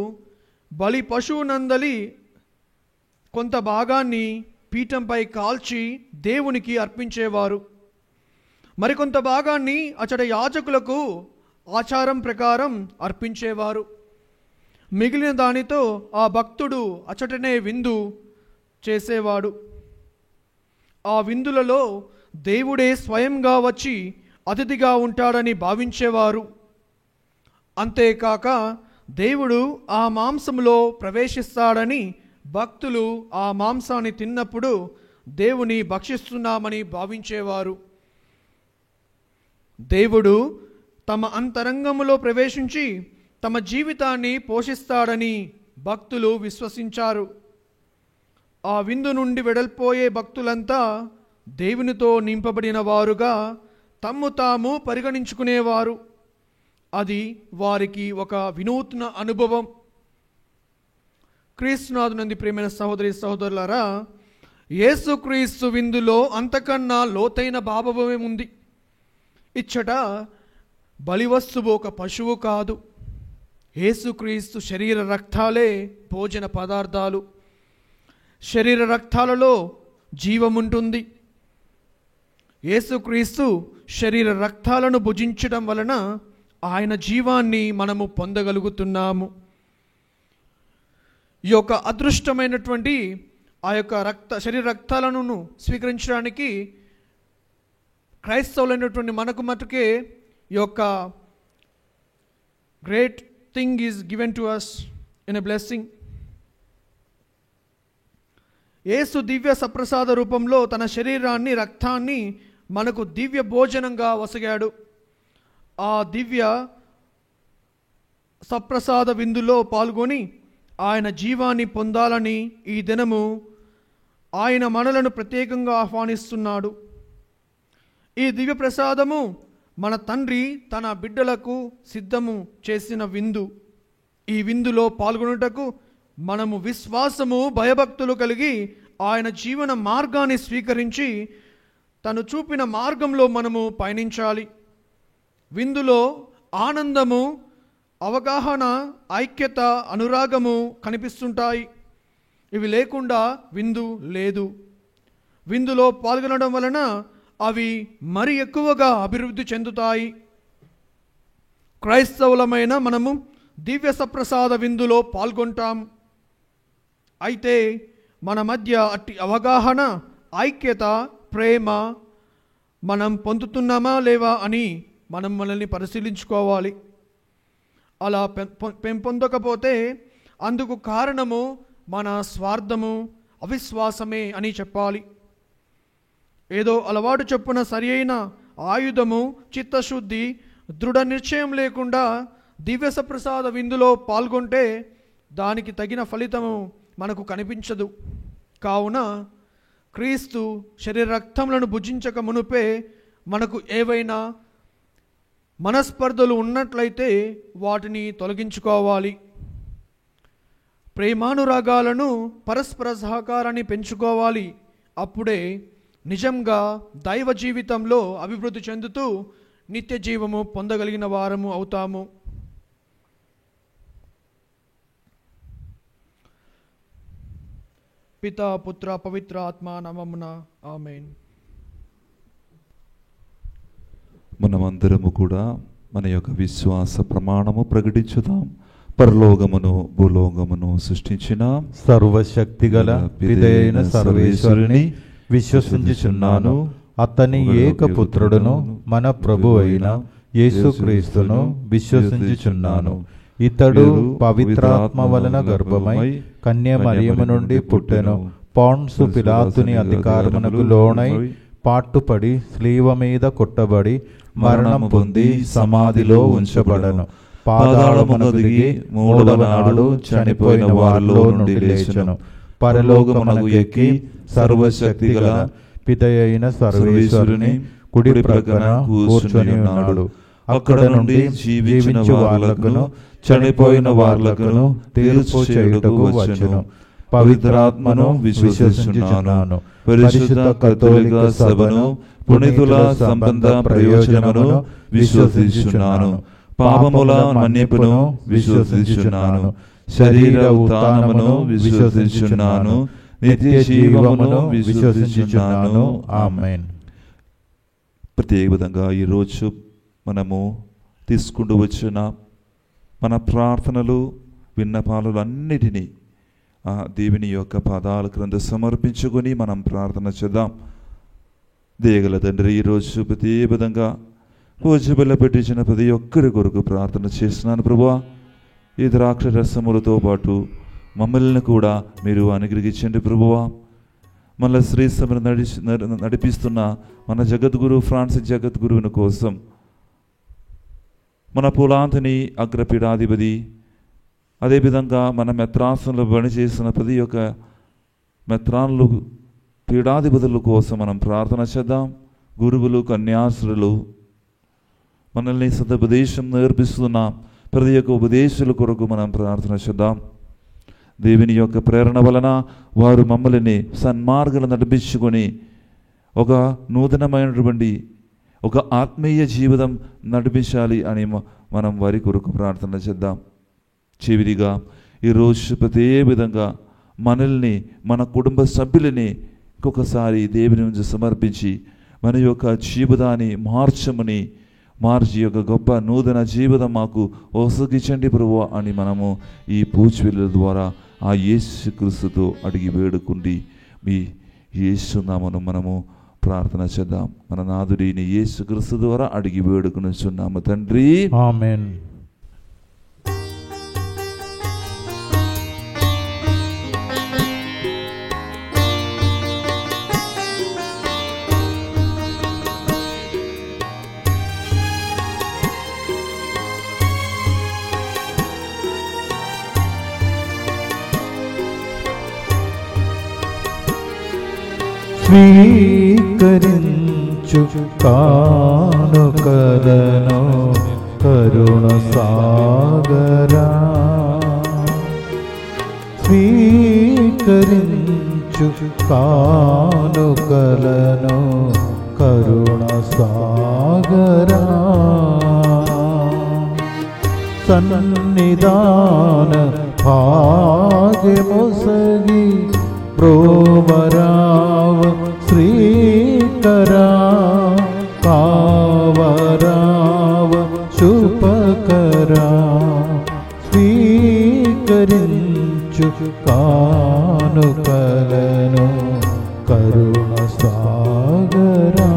బలి పశువునందలి కొంత భాగాన్ని పీఠంపై కాల్చి దేవునికి అర్పించేవారు. మరికొంత భాగాన్ని అచట యాజకులకు ఆచారం ప్రకారం అర్పించేవారు. మిగిలిన దానితో ఆ భక్తుడు అచటనే విందు చేసేవాడు. ఆ విందులలో దేవుడే స్వయంగా వచ్చి అతిథిగా ఉంటాడని భావించేవారు. అంతేకాక దేవుడు ఆ మాంసములో ప్రవేశిస్తాడని భక్తులు ఆ మాంసాన్ని తిన్నప్పుడు దేవుని భక్షిస్తున్నామని భావించేవారు. దేవుడు తమ అంతరంగములో ప్రవేశించి తమ జీవితాన్ని పోషిస్తాడని భక్తులు విశ్వసించారు. ఆ విందు నుండి వెడల్పోయే భక్తులంతా దేవునితో నింపబడిన వారుగా తమ్ము తాము పరిగణించుకునేవారు. అది వారికి ఒక వినూత్న అనుభవం. క్రీస్తునాథునందు ప్రియమైన సహోదరి సహోదరులారా, యేసుక్రీస్తు విందులో అంతకన్నా లోతైన భావమే ఉంది. ఇచ్చట బలివస్తువు ఒక పశువు కాదు, యేసుక్రీస్తు శరీర రక్తాలే భోజన పదార్థాలు. శరీర రక్తాలలో జీవముంటుంది. యేసుక్రీస్తు శరీర రక్తాలను భుజించడం వలన ఆయన జీవాన్ని మనము పొందగలుగుతున్నాము. ఈ యొక్క అదృష్టమైనటువంటి ఆ యొక్క శరీర రక్తాలను స్వీకరించడానికి క్రైస్తవులైనటువంటి మనకు మటుకే ఈ యొక్క great thing is given to us in a blessing. యేసు దివ్య సప్రసాద రూపంలో తన శరీరాన్ని రక్తాన్ని మనకు దివ్య భోజనంగా వసగాడు. ఆ దివ్య సప్రసాద విందులో పాల్గొని ఆయన జీవాన్ని పొందాలని ఈ దినము ఆయన మనలను ప్రత్యేకంగా ఆహ్వానిస్తున్నాడు. ఈ దివ్య ప్రసాదము మన తండ్రి తన బిడ్డలకు సిద్ధము చేసిన విందు. ఈ విందులో పాల్గొనుటకు మనము విశ్వాసము భయభక్తులు కలిగి ఆయన జీవన మార్గాన్ని స్వీకరించి తను చూపిన మార్గంలో మనము పయనించాలి. విందులో ఆనందము, అవగాహన, ఐక్యత, అనురాగము కనిపిస్తుంటాయి. ఇవి లేకుండా విందు లేదు. విందులో పాల్గొనడం వలన అవి మరి ఎక్కువగా అభివృద్ధి చెందుతాయి. క్రైస్తవులమైన మనము దివ్య సప్రసాద విందులో పాల్గొంటాం. అయితే మన మధ్య అట్టి అవగాహన, ఐక్యత, ప్రేమ మనం పొందుతున్నామా లేవా అని మనం మనల్ని పరిశీలించుకోవాలి. అలా పెంపొందకపోతే అందుకు కారణము మన స్వార్థము, అవిశ్వాసమే అని చెప్పాలి. ఏదో అలవాటు చొప్పున సరి అయిన ఆయుధము, చిత్తశుద్ధి, దృఢ నిశ్చయం లేకుండా దివ్య సప్రసాద విందులో పాల్గొంటే దానికి తగిన ఫలితము మనకు కనిపించదు. కావున క్రీస్తు శరీర రక్తములను భుజించక మునుపే మనకు ఏవైనా మనస్పర్ధలు ఉన్నట్లయితే వాటిని తొలగించుకోవాలి. ప్రేమానురాగాలను, పరస్పర సహకారాన్ని పెంచుకోవాలి. అప్పుడే నిజంగా దైవ జీవితంలో అభివృద్ధి చెందుతూ నిత్య జీవము పొందగలిగిన వారము అవుతాము. పితా, పుత్ర, పవిత్ర ఆత్మ నామమున ఆమేన్. మనమందరము కూడా మన యొక్క విశ్వాస ప్రమాణము ప్రకటించుదాం. పరలోకమును భూలోకమును సృష్టించిన సర్వశక్తిగల పిదైన సర్వేశ్వరుని విశ్వసించుచున్నాను. అతని ఏకపుత్రుడును మన ప్రభు అయిన యేసుక్రీస్తును విశ్వసించుచున్నాను. ఇతడు పవిత్రాత్మ వలన గర్భమై కన్య మరియము నుండి పుట్టెను. పౌన్సు పిలాతుని అధికారమునకు లోనై పాటుపడి స్లీవ మీద కొట్టబడి మరణం పొంది సమాధిలో ఉంచబడను. పాతాళమున దిగి మూడవ నాడు చనిపోయిన వారిలో నుండి లేచెను. పరలోకమునకు ఎక్కి సర్వశక్తిగల పితయైన సర్వేశ్వరుని కుడి ప్రక్కన కూర్చొని ఉన్నాడు. అక్కడ నుండి జీవించు వార్లకును చనిపోయిన వార్లకును తీర్పు చేయుటకు వచ్చును. పవిత్రాత్మను విశ్వసించుచున్నాను. పరిశుద్ధ కథోలిక సభను, పునీతుల సంబంధ ప్రయోజనమును విశ్వసించుచున్నాను. పాపముల మన్నిపును విశ్వసించుచున్నాను. శరీర ఉత్థానమును విశ్వసించుచున్నాను. నిత్య జీవమును విశ్వసించుచున్నాను. ఆమేన్. ప్రత్యేక విధంగా ఈరోజు మనము తీసుకుంటూ వచ్చిన మన ప్రార్థనలు, విన్నపాలు అన్నిటినీ ఆ దేవుని యొక్క పాదాల క్రింద సమర్పించుకొని మనం ప్రార్థన చేద్దాం. దేగల తండ్రి, ఈరోజు ప్రతి విధంగా పూజబల్ల పెట్టించిన ప్రతి ఒక్కరి కొరకు ప్రార్థన చేస్తున్నాను ప్రభువా. ఈ ద్రాక్ష రసములతో పాటు మమ్మల్ని కూడా మీరు అనుగ్రహించండి ప్రభువా. మళ్ళీ శ్రీసభను నడిపిస్తున్న మన జగద్గురు ఫ్రాన్సిస్ జగద్గురువుని కోసం, మన పులాంతని అగ్రపీఠాధిపతి, అదేవిధంగా మన మెత్రాసనలో పనిచేసిన ప్రతి ఒక్క మెత్రాన్లు, పీఠాధిపతుల కోసం మనం ప్రార్థన చేద్దాం. గురువులు, కన్యాసులు, మనల్ని సదుపదేశం నేర్పిస్తున్న ప్రతి ఒక్క ఉపదేశాల కొరకు మనం ప్రార్థన చేద్దాం. దేవుని యొక్క ప్రేరణ వలన వారు మమ్మల్ని సన్మార్గంలో నడిపించుకొని ఒక నూతనమైనటువంటి ఒక ఆత్మీయ జీవితం నడిపించాలి అని మనం వారి కొరకు ప్రార్థన చేద్దాం. చివరిగా ఈరోజు ప్రతి విధంగా మనల్ని, మన కుటుంబ సభ్యులని ఇంకొకసారి దేవుని నుంచి సమర్పించి మన యొక్క జీవితాన్ని మార్చి యొక్క గొప్ప నూతన జీవితం మాకు ఒసగించండి ప్రభువా అని మనము ఈ పూజల ద్వారా ఆ యేసు క్రీస్తుతో అడిగి వేడుకుండి మీ యేసు నామమున మనము ప్రార్థన చేద్దాం. మన నాథుడిని యేసు క్రీస్తు ద్వారా అడిగి వేడుకొనుచున్నాము తండ్రి, ఆమేన్. స్వీకరించు కానుకలను కరుణ సాగరా, స్వీకరించు కానుకలను కరుణ సాగరా, సన్నిధాన భాగ్యమొసగి ప్రోవరావ శ్రీకరా, కావరావ శుభకరా, స్వీకరించు కానుకలను కరుణ సాగరా.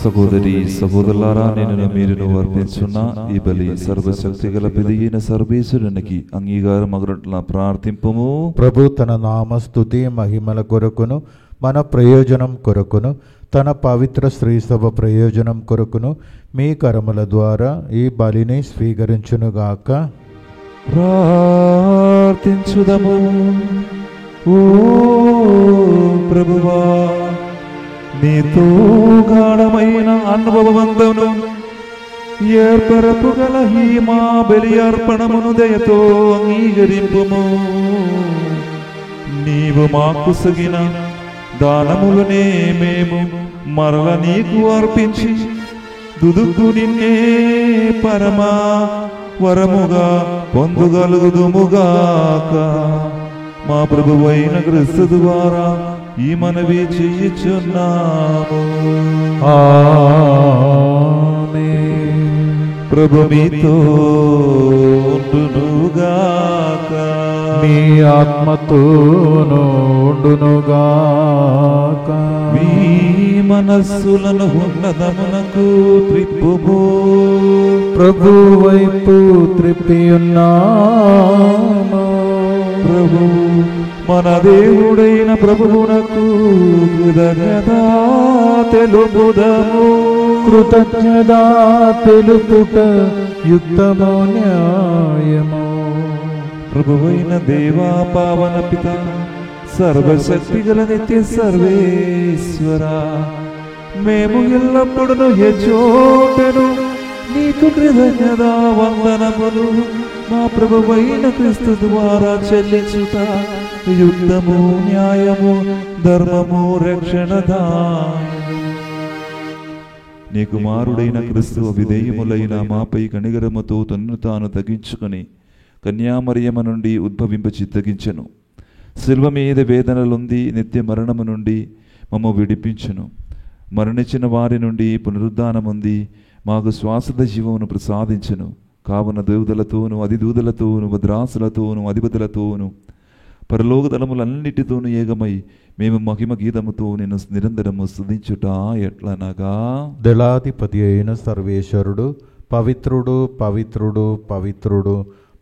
సహోదరి సహోదరులారా, నేను మీరును అర్పించున్న ఈ బలి సర్వశక్తి గల పిదిగిన సర్వేశ్వరునికి అంగీకారం అగునట్ల ప్రార్థింపము. ప్రభు తన నామస్తుతి మహిమల కొరకును మన ప్రయోజనం కొరకును తన పవిత్ర శ్రీసభ ప్రయోజనం కొరకును మీ కరముల ద్వారా ఈ బలిని స్వీకరించునుగాక. ప్రార్థించుదము. ఓ ప్రభువా, నీతో గాఢమైన అనుభవవంతమును ఏర్పరపు గల ఈ మా బలి అర్పణమును దయతో అంగీకరింపుము. నీవు మాకు సగిన దానములనే మేము మరల నీకు అర్పించి దుదుకు నిన్నే పరమా వరముగా పొందుగలుగుదుముగాక. మా ప్రభువైన క్రీస్తు ద్వారా ఈ మనవి చేయుచున్నాము. ఆమేన్. ప్రభు మీతో ఉండునుగాక, మీ ఆత్మతోను ఉండునుగాక. మీ మనస్సులను ఉన్నతమునకు త్రిప్పుము. ప్రభు వైపు త్రిప్పియున్నాము. ప్రభు మన దేవుడైన ప్రభువునకు కృతజ్ఞత తెలుపుదము. కృతజ్ఞత తెలుపుట యుక్తమో న్యాయమో. ప్రభువైన దేవా పావన పిత సర్వశక్తి గల నిత్య సర్వేశ్వర, మేము ఎల్లప్పుడూ ఎచోటను నీకు కృతజ్ఞత వందనములు మా ప్రభువైన క్రీస్తు ద్వారా చెల్లించుట యుక్తము, న్యాయము, ధర్మము, రక్షణదా. నీ కుమారుడైన క్రీస్తు విధేయములైన మాపై కనిగరముతో తన్ను తాను తగ్గించుకొని కన్యామరియమ నుండి ఉద్భవింప చిత్తగించెను. శిల్వ మీద వేదనలుంది నిత్య మరణము నుండి మమ్మ విడిపించును. మరణించిన వారి నుండి పునరుద్ధానముంది మాకు శ్వాసద జీవమును ప్రసాదించెను. కావున దేవతలతోనూ అధిదూతలతోనూ భద్రాసులతోనూ అధిపతులతోనూ పరలోక దళములన్నిటితోనూ ఏకమై మేము మహిమ గీతముతో నిన్ను నిరంతరము స్తుతించుట ఎట్లనగా, దళాధిపతి అయిన సర్వేశ్వరుడు పవిత్రుడు పవిత్రుడు పవిత్రుడు,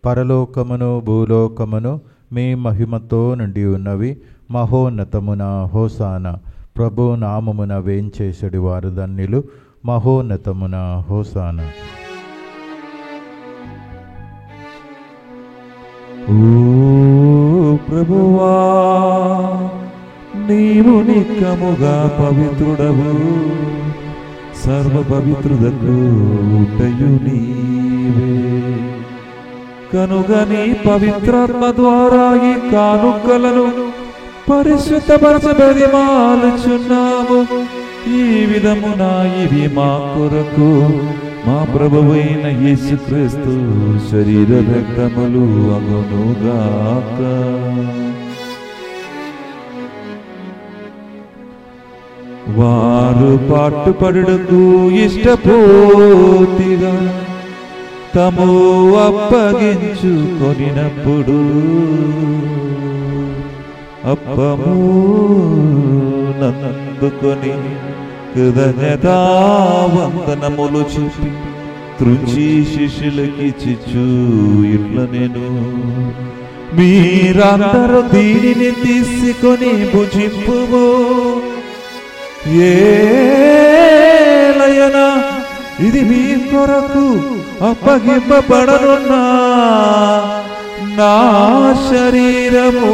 పరలోకమును భూలోకమును మీ మహిమతో నిండి ఉన్నవి. మహోన్నతమున హోసానా. ప్రభు నామమున వేంచేసడి వారు ధన్యులు. మహోన్నతమున హోసానా. ఓ ప్రభువా, నీవు నిక్కముగా పవిత్రుడవు, సర్వ పవిత్రులకు ఊటయు నీవే. కనుక నీ పవిత్రాత్మ ద్వారా ఈ కానుకలను పరిశుద్ధపరచబడిమాలుచున్నాము. ఈ విధమున ఇవి మా కొరకు మా ప్రభువైన యేసుక్రీస్తు శరీర రక్తములు అగునుగాక. వారు పాటుపడుటకు ఇష్టపూర్తిగా తము అప్పగించుకొనినప్పుడు అప్పము నందుకొని కృతజ్ఞతావందనములు చూపి త్రుంచి శిష్యులకిచ్చిచ్చు ఇట్ల నేను, మీరందరూ దీనిని తీసుకొని భుజింపుము. ఏలయనా ఇది మీ కొరకు అప్పగింపబడనున్న నా శరీరము.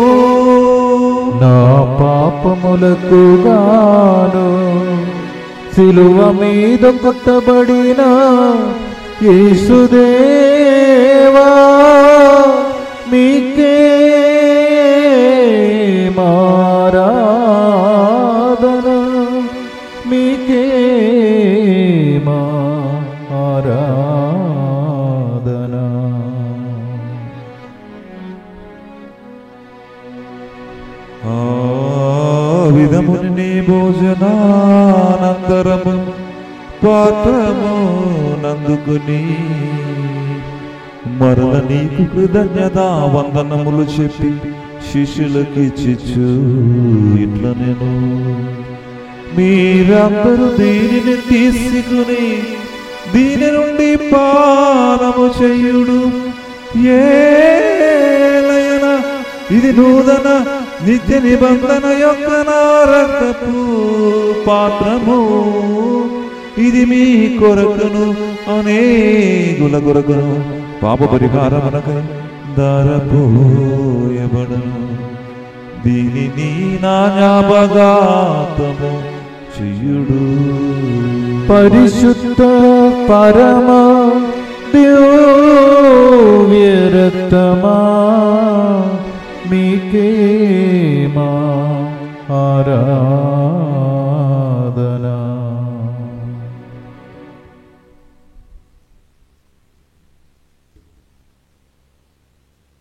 నా పాపములకు గాను సిలువ మీద కొట్టబడిన యేసుదేవా మీకే ఆరాధన, మీకే ఆరాధన. ఆ విధముని నీ భోజనానంతరము పాత్రము నందుకుని మరల నీకు కృతజ్ఞతా వందనములు చెప్పి శిష్యులకిచ్చిచ్చు ఇట్లా నేను, మీరందరూ దీనిని తీసుకుని దీని నుండి పానము చేయుడు. ఏలయనా ఇది నూతన నిత్య నిబంధన యొక్క నా రక్తపు పాత్రము. ఇది మీ కొరకును అనేకుల కొరకును పాప పరిహారమునకై ధారపోయబడును. దీనిని నా జ్ఞాపకార్థము చేయుడు. పరిశుద్ధ పరమ దివ్య రక్తమా మీకే ఆరాధన.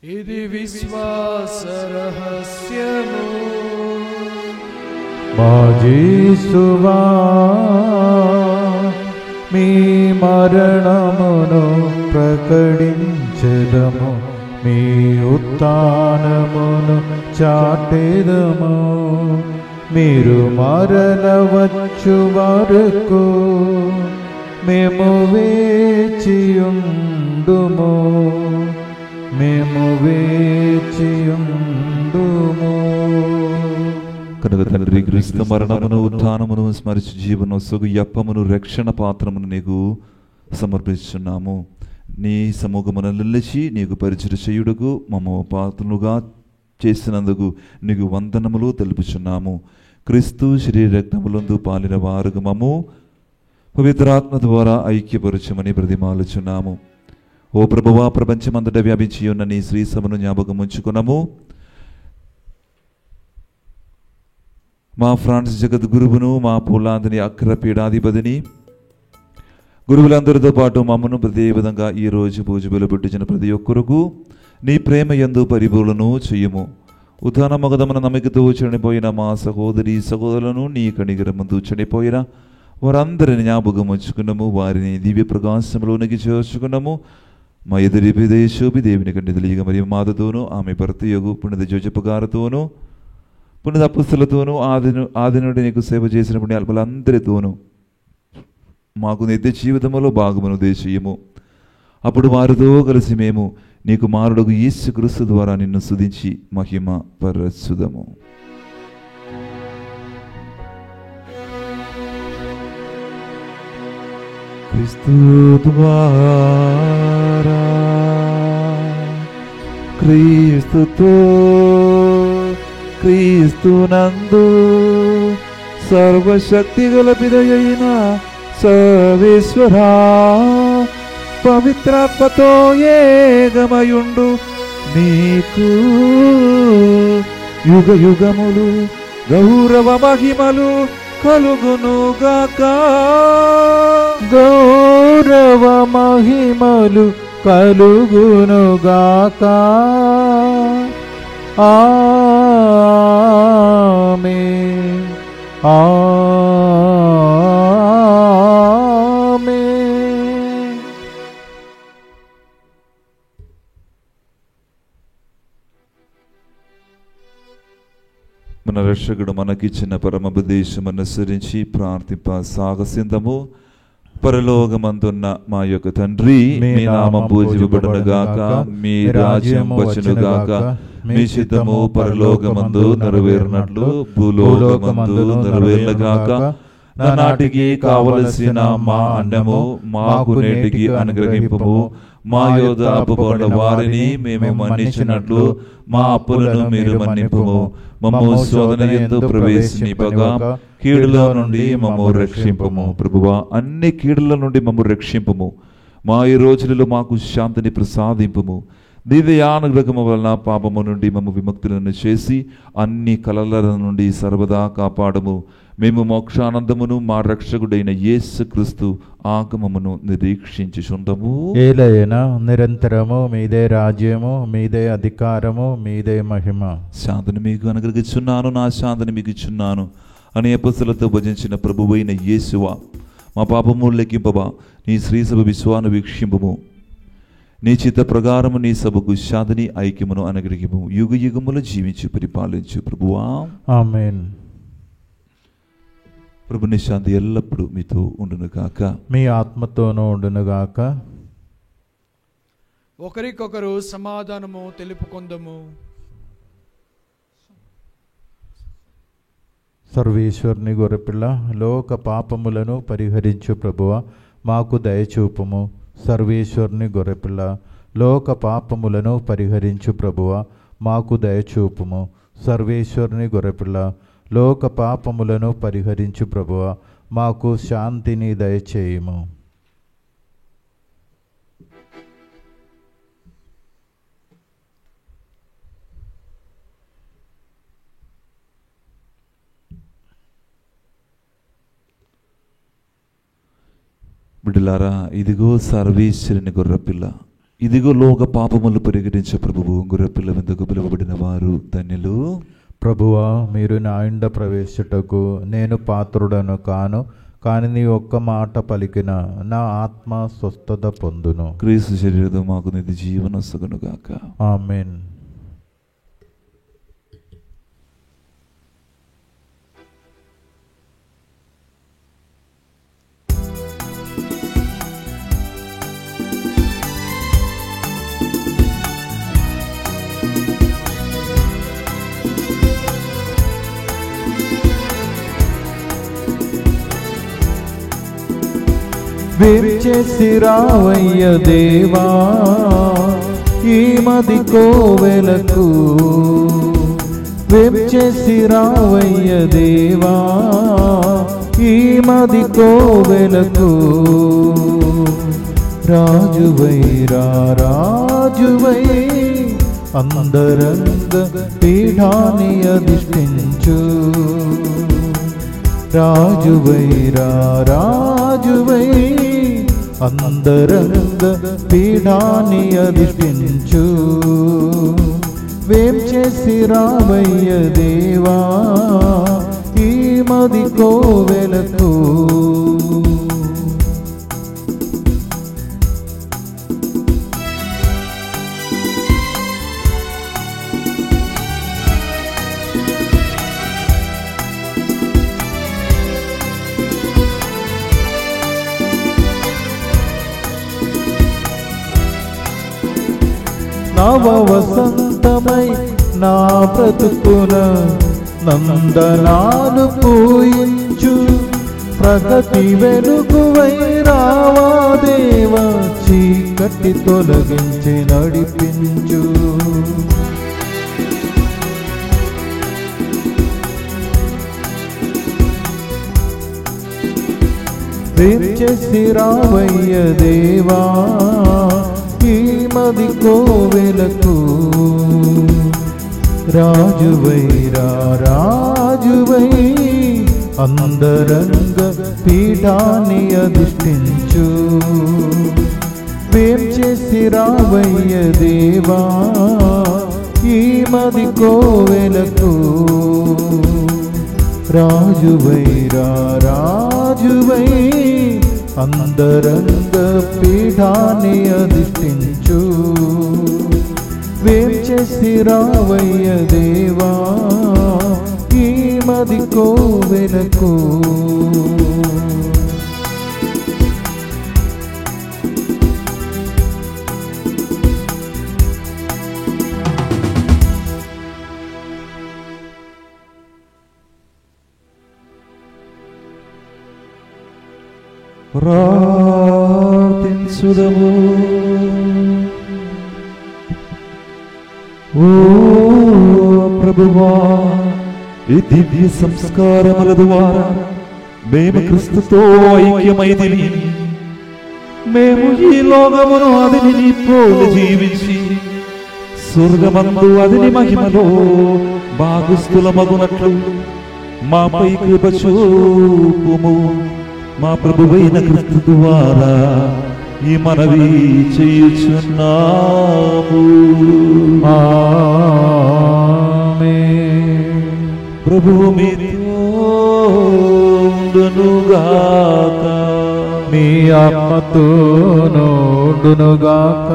ఇది విశ్వాస రహస్యము, మా యేసువా మీ మరణమును ప్రకటించెదము, మీ ఉత్థానమును చాటెదము. మీరు మరల వచ్చు వరకు మేము వేచియుందుము, మేము వేచియుందుము. కనుక తండ్రి క్రీస్తు మరణమును ఉత్థానమును స్మరించి జీవనోత్సవ యప్పమును రక్షణ పాత్రమును నీకు సమర్పిస్తున్నాము. నీ సముఖమున నిలిచి నీకు పరిచయ చేయుటకు మమ్మ పాత్రలుగా చేసినందుకు నీకు వందనములు తెలుపుచున్నాము. క్రీస్తు శరీర రక్తములందు పాలిన వారుగా మమ్ము పవిత్రాత్మ ద్వారా ఐక్యపరచమని బ్రతిమాలుచున్నాము. ఓ ప్రభువా, ప్రపంచమంతటా వ్యాపించి ఉన్న నీ శ్రీ సభను జ్ఞాపకం ఉంచుకున్నాము. మా ఫ్రాన్స్ జగద్గురువును, మా పూలాందని అగ్ర పీఠాధిపతిని, గురువులందరితో పాటు మమ్మను ప్రతి విధంగా ఈరోజు పూజ వెలుపెట్టించిన ప్రతి ఒక్కరుకు నీ ప్రేమ యందు పరిపూర్ణను చెయ్యము. ఉత్థాన మగదమున నమ్మకతో చనిపోయిన మా సహోదరి సహోదరులను నీ కనిగరమందు చనిపోయిన వారందరిని జ్ఞాపకం ఉంచుకున్నాము. వారిని దివ్య ప్రకాశంలోనికి చేర్చుకున్నాము. మా ఎదురి విదేశోపి దేవుని కంటే తెలియక మరియు మాతతోనూ ఆమె భర్త యొగు పుణ్యత జోజప్ప గారితోనూ పుణ్యత అపుస్తలతోనూ ఆది నుండి నీకు సేవ చేసిన పుణ్యాల్పలందరితోనూ మాకు నిత్య జీవితంలో భాగమును దయచేయము. అప్పుడు వారితో కలిసి మేము నీ కుమారుడు యేసుక్రీస్తు ద్వారా నిన్ను స్తుతించి మహిమ పరచుదము. క్రీస్తు ద్వారా క్రీస్తుతో క్రీస్తునందు సర్వశక్తి గల పిదయైన సర్వేశ్వరా పవిత్రాత్మతో ఏకమయుండు నీకు యుగ యుగములు గౌరవ మహిమలు కలుగునుగాక. గౌరవ మహిమలు కలుగునుగాక. ఆమేన్. ఆమేన్. మన రక్షకుడు మనకిచ్చిన పరమోపదేశం అనుసరించి ప్రార్థింప సాగసిందము. పరలోకమందున్న మా యొక్క తండ్రి, మీ నామం పూజింపబడునుగాక, మీ రాజ్యం వచ్చునుగాక, మీ చిత్తము పరలోకమందు నెరవేరినట్లు భూలోకమందు నెరవేరునుగాక. నాటికి కావలసిన మా అన్నము మాకు నేటికి అనుగ్రహింపుము. మా యోధ అప్పుబడిన వారిని మేము మన్నించినట్లు మా అప్పులను మీరు మన్నింపుము. మమ్ము శోధన యందు ప్రవేశింపగా కీడుల నుండి మమ్ము రక్షింపము. ప్రభువా, అన్ని కీడుల నుండి మమ్ము రక్షింపము. మా ఈ రోజులలో మాకు శాంతిని ప్రసాదింపుము. దివ్యానుగ్రహము వలన పాపము నుండి మమ్ము విముక్తులను చేసి అన్ని కలల నుండి సర్వదా కాపాడము. మేము మోక్షానందమును మా రక్షకుడైన యేసుక్రీస్తు ఆగమమును నిరీక్షించుచుండము. ఏలైనా నిరంతరము మీదే రాజ్యము, మీదే అధికారము, మీదే మహిమ. శాంతిని మీకు అనుగ్రహించున్నాను, నా శాంతిని మీకు ఇచ్చున్నాను అని అపొస్తలులతో భజించిన ప్రభువైన యేసువా, మా పాపములు లెక్కింపబా, నీ శ్రీసభ విశ్వాను వీక్షింపము. నీ చిత్త ప్రకారము నీ సభకు శాంతిని ఐక్యమును అనుగ్రహింపు. యుగ యుగములు జీవించి పరిపాలించు ప్రభువా. ఆమేన్. ప్రభుని శాంతి ఎల్లప్పుడూ మీతో ఉండును గాక, మీ ఆత్మతోనూ ఉండునుగాక. ఒకరికొకరు సమాధానము తెలుపుకొందము. సర్వేశ్వరుని గొర్రెపిల్ల, లోక పాపములను పరిహరించు ప్రభువా, మాకు దయచూపుము. సర్వేశ్వరుని గొర్రెపిల్ల, లోక పాపములను పరిహరించు ప్రభువా, మాకు దయచూపుము. సర్వేశ్వరుని గొర్రెపిల్ల, లోక పాపములను పరిహరించు ప్రభువా, మాకు శాంతిని దయచేయుము. బిడ్డలారా, ఇదిగో సర్వేశ్వరుని గొర్రెపిల్ల, ఇదిగో లోక పాపములు పరిహరించే ప్రభువు. గొర్రెపిల్ల విందుకు పిలువబడిన వారు ధన్యులు. ప్రభువా, మీరు నా ఇంట ప్రవేశించుటకు నేను పాత్రుడను కాను, కానీ నీ ఒక్క మాట పలికిన నా ఆత్మ స్వస్థత పొందును. క్రీస్తు శరీరము మాకు నిత్య జీవన సగునుగాక. ఆమేన్. వేంచేసి రావయ్య దేవా ఈ మది కోవెలకు, వేంచేసి రావయ్య దేవా ఈ మది కోవెలకు. రాజువై రాజువై అందరంగ పీఠాన్ని అధిష్ఠించు. రాజువై రాజువై అందరంగ పీఠాన్ని అధిష్ఠించు. వేంచేసి రావయ్య దేవా ఈ మది కోవెలకు. నవ వసంతమై నా బ్రతుకున నందనాలు పూయించు. ప్రగతి వెలుగువై రావా దేవా, చీకటి తొలగించి నడిపించు. వేంచేసి రావయ్య దేవా మది కోవెలకు రాజువై రాజువై అందరంగ పీఠాన్ని అధిష్ఠించు. వేం చేసి రావయ్య దేవా ఈ మది కోవెలకు రాజువై రాజువై అందరంగ పీఠాన్ని అధిష్ఠించు. వేం చేసి రావయ్య దేవా ఈ మది కోవెలకు. ప్రార్థించుదము. ఓ ప్రభువా, ఈ దివ్య సంస్కారముల ద్వారా మేము క్రీస్తుతో ఐక్యమైతిమి. మేము ఈ లోకమును అదిని పోలి జీవించి స్వర్గమందు అదిని మహిమలో భాగస్థులమగునట్లు మాపై కృప చూపుము. మా ప్రభువైన క్రీస్తు ద్వారా ఈ మనవి చేయుచున్నాము. ఆమేన్. ప్రభువు మీతో ఉండునుగాక. మీ ఆత్మతోనుగాక.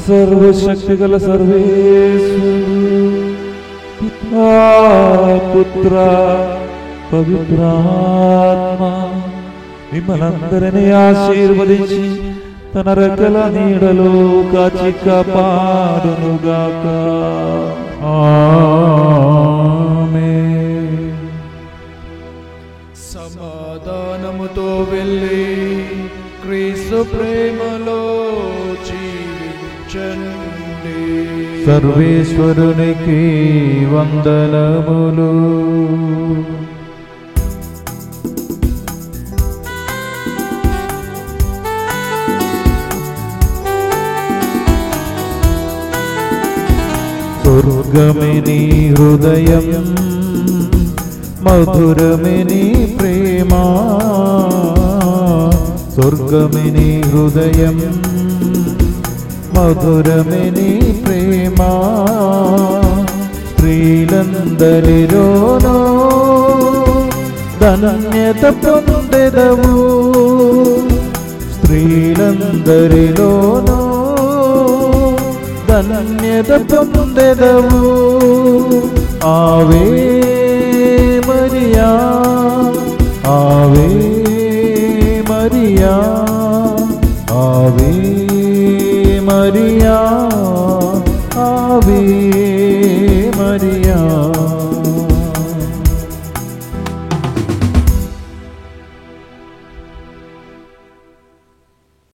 సర్వశక్తి గల సర్వేశ్వరుడు పితా పుత్ర పవిత్రాత్మ మిమ్మల్ందరినీ ఆశీర్వదించి తన రెక్కల నీడలో కాచి కాపాడునుగాక. ఆమేన్. సమాధానముతో వెళ్ళి క్రీస్తు ప్రేమలో జీవించండి. సర్వేశ్వరునికి వందనములు. స్వర్గమిని హృదయం మధురమిని ప్రేమ. స్వర్గమిని హృదయం మధురమిని ప్రేమ. స్త్రీలందరిలోనూ ధన్యత పొందెదవు. స్త్రీలందరిలోనూ ధన్యత పొందెదవు.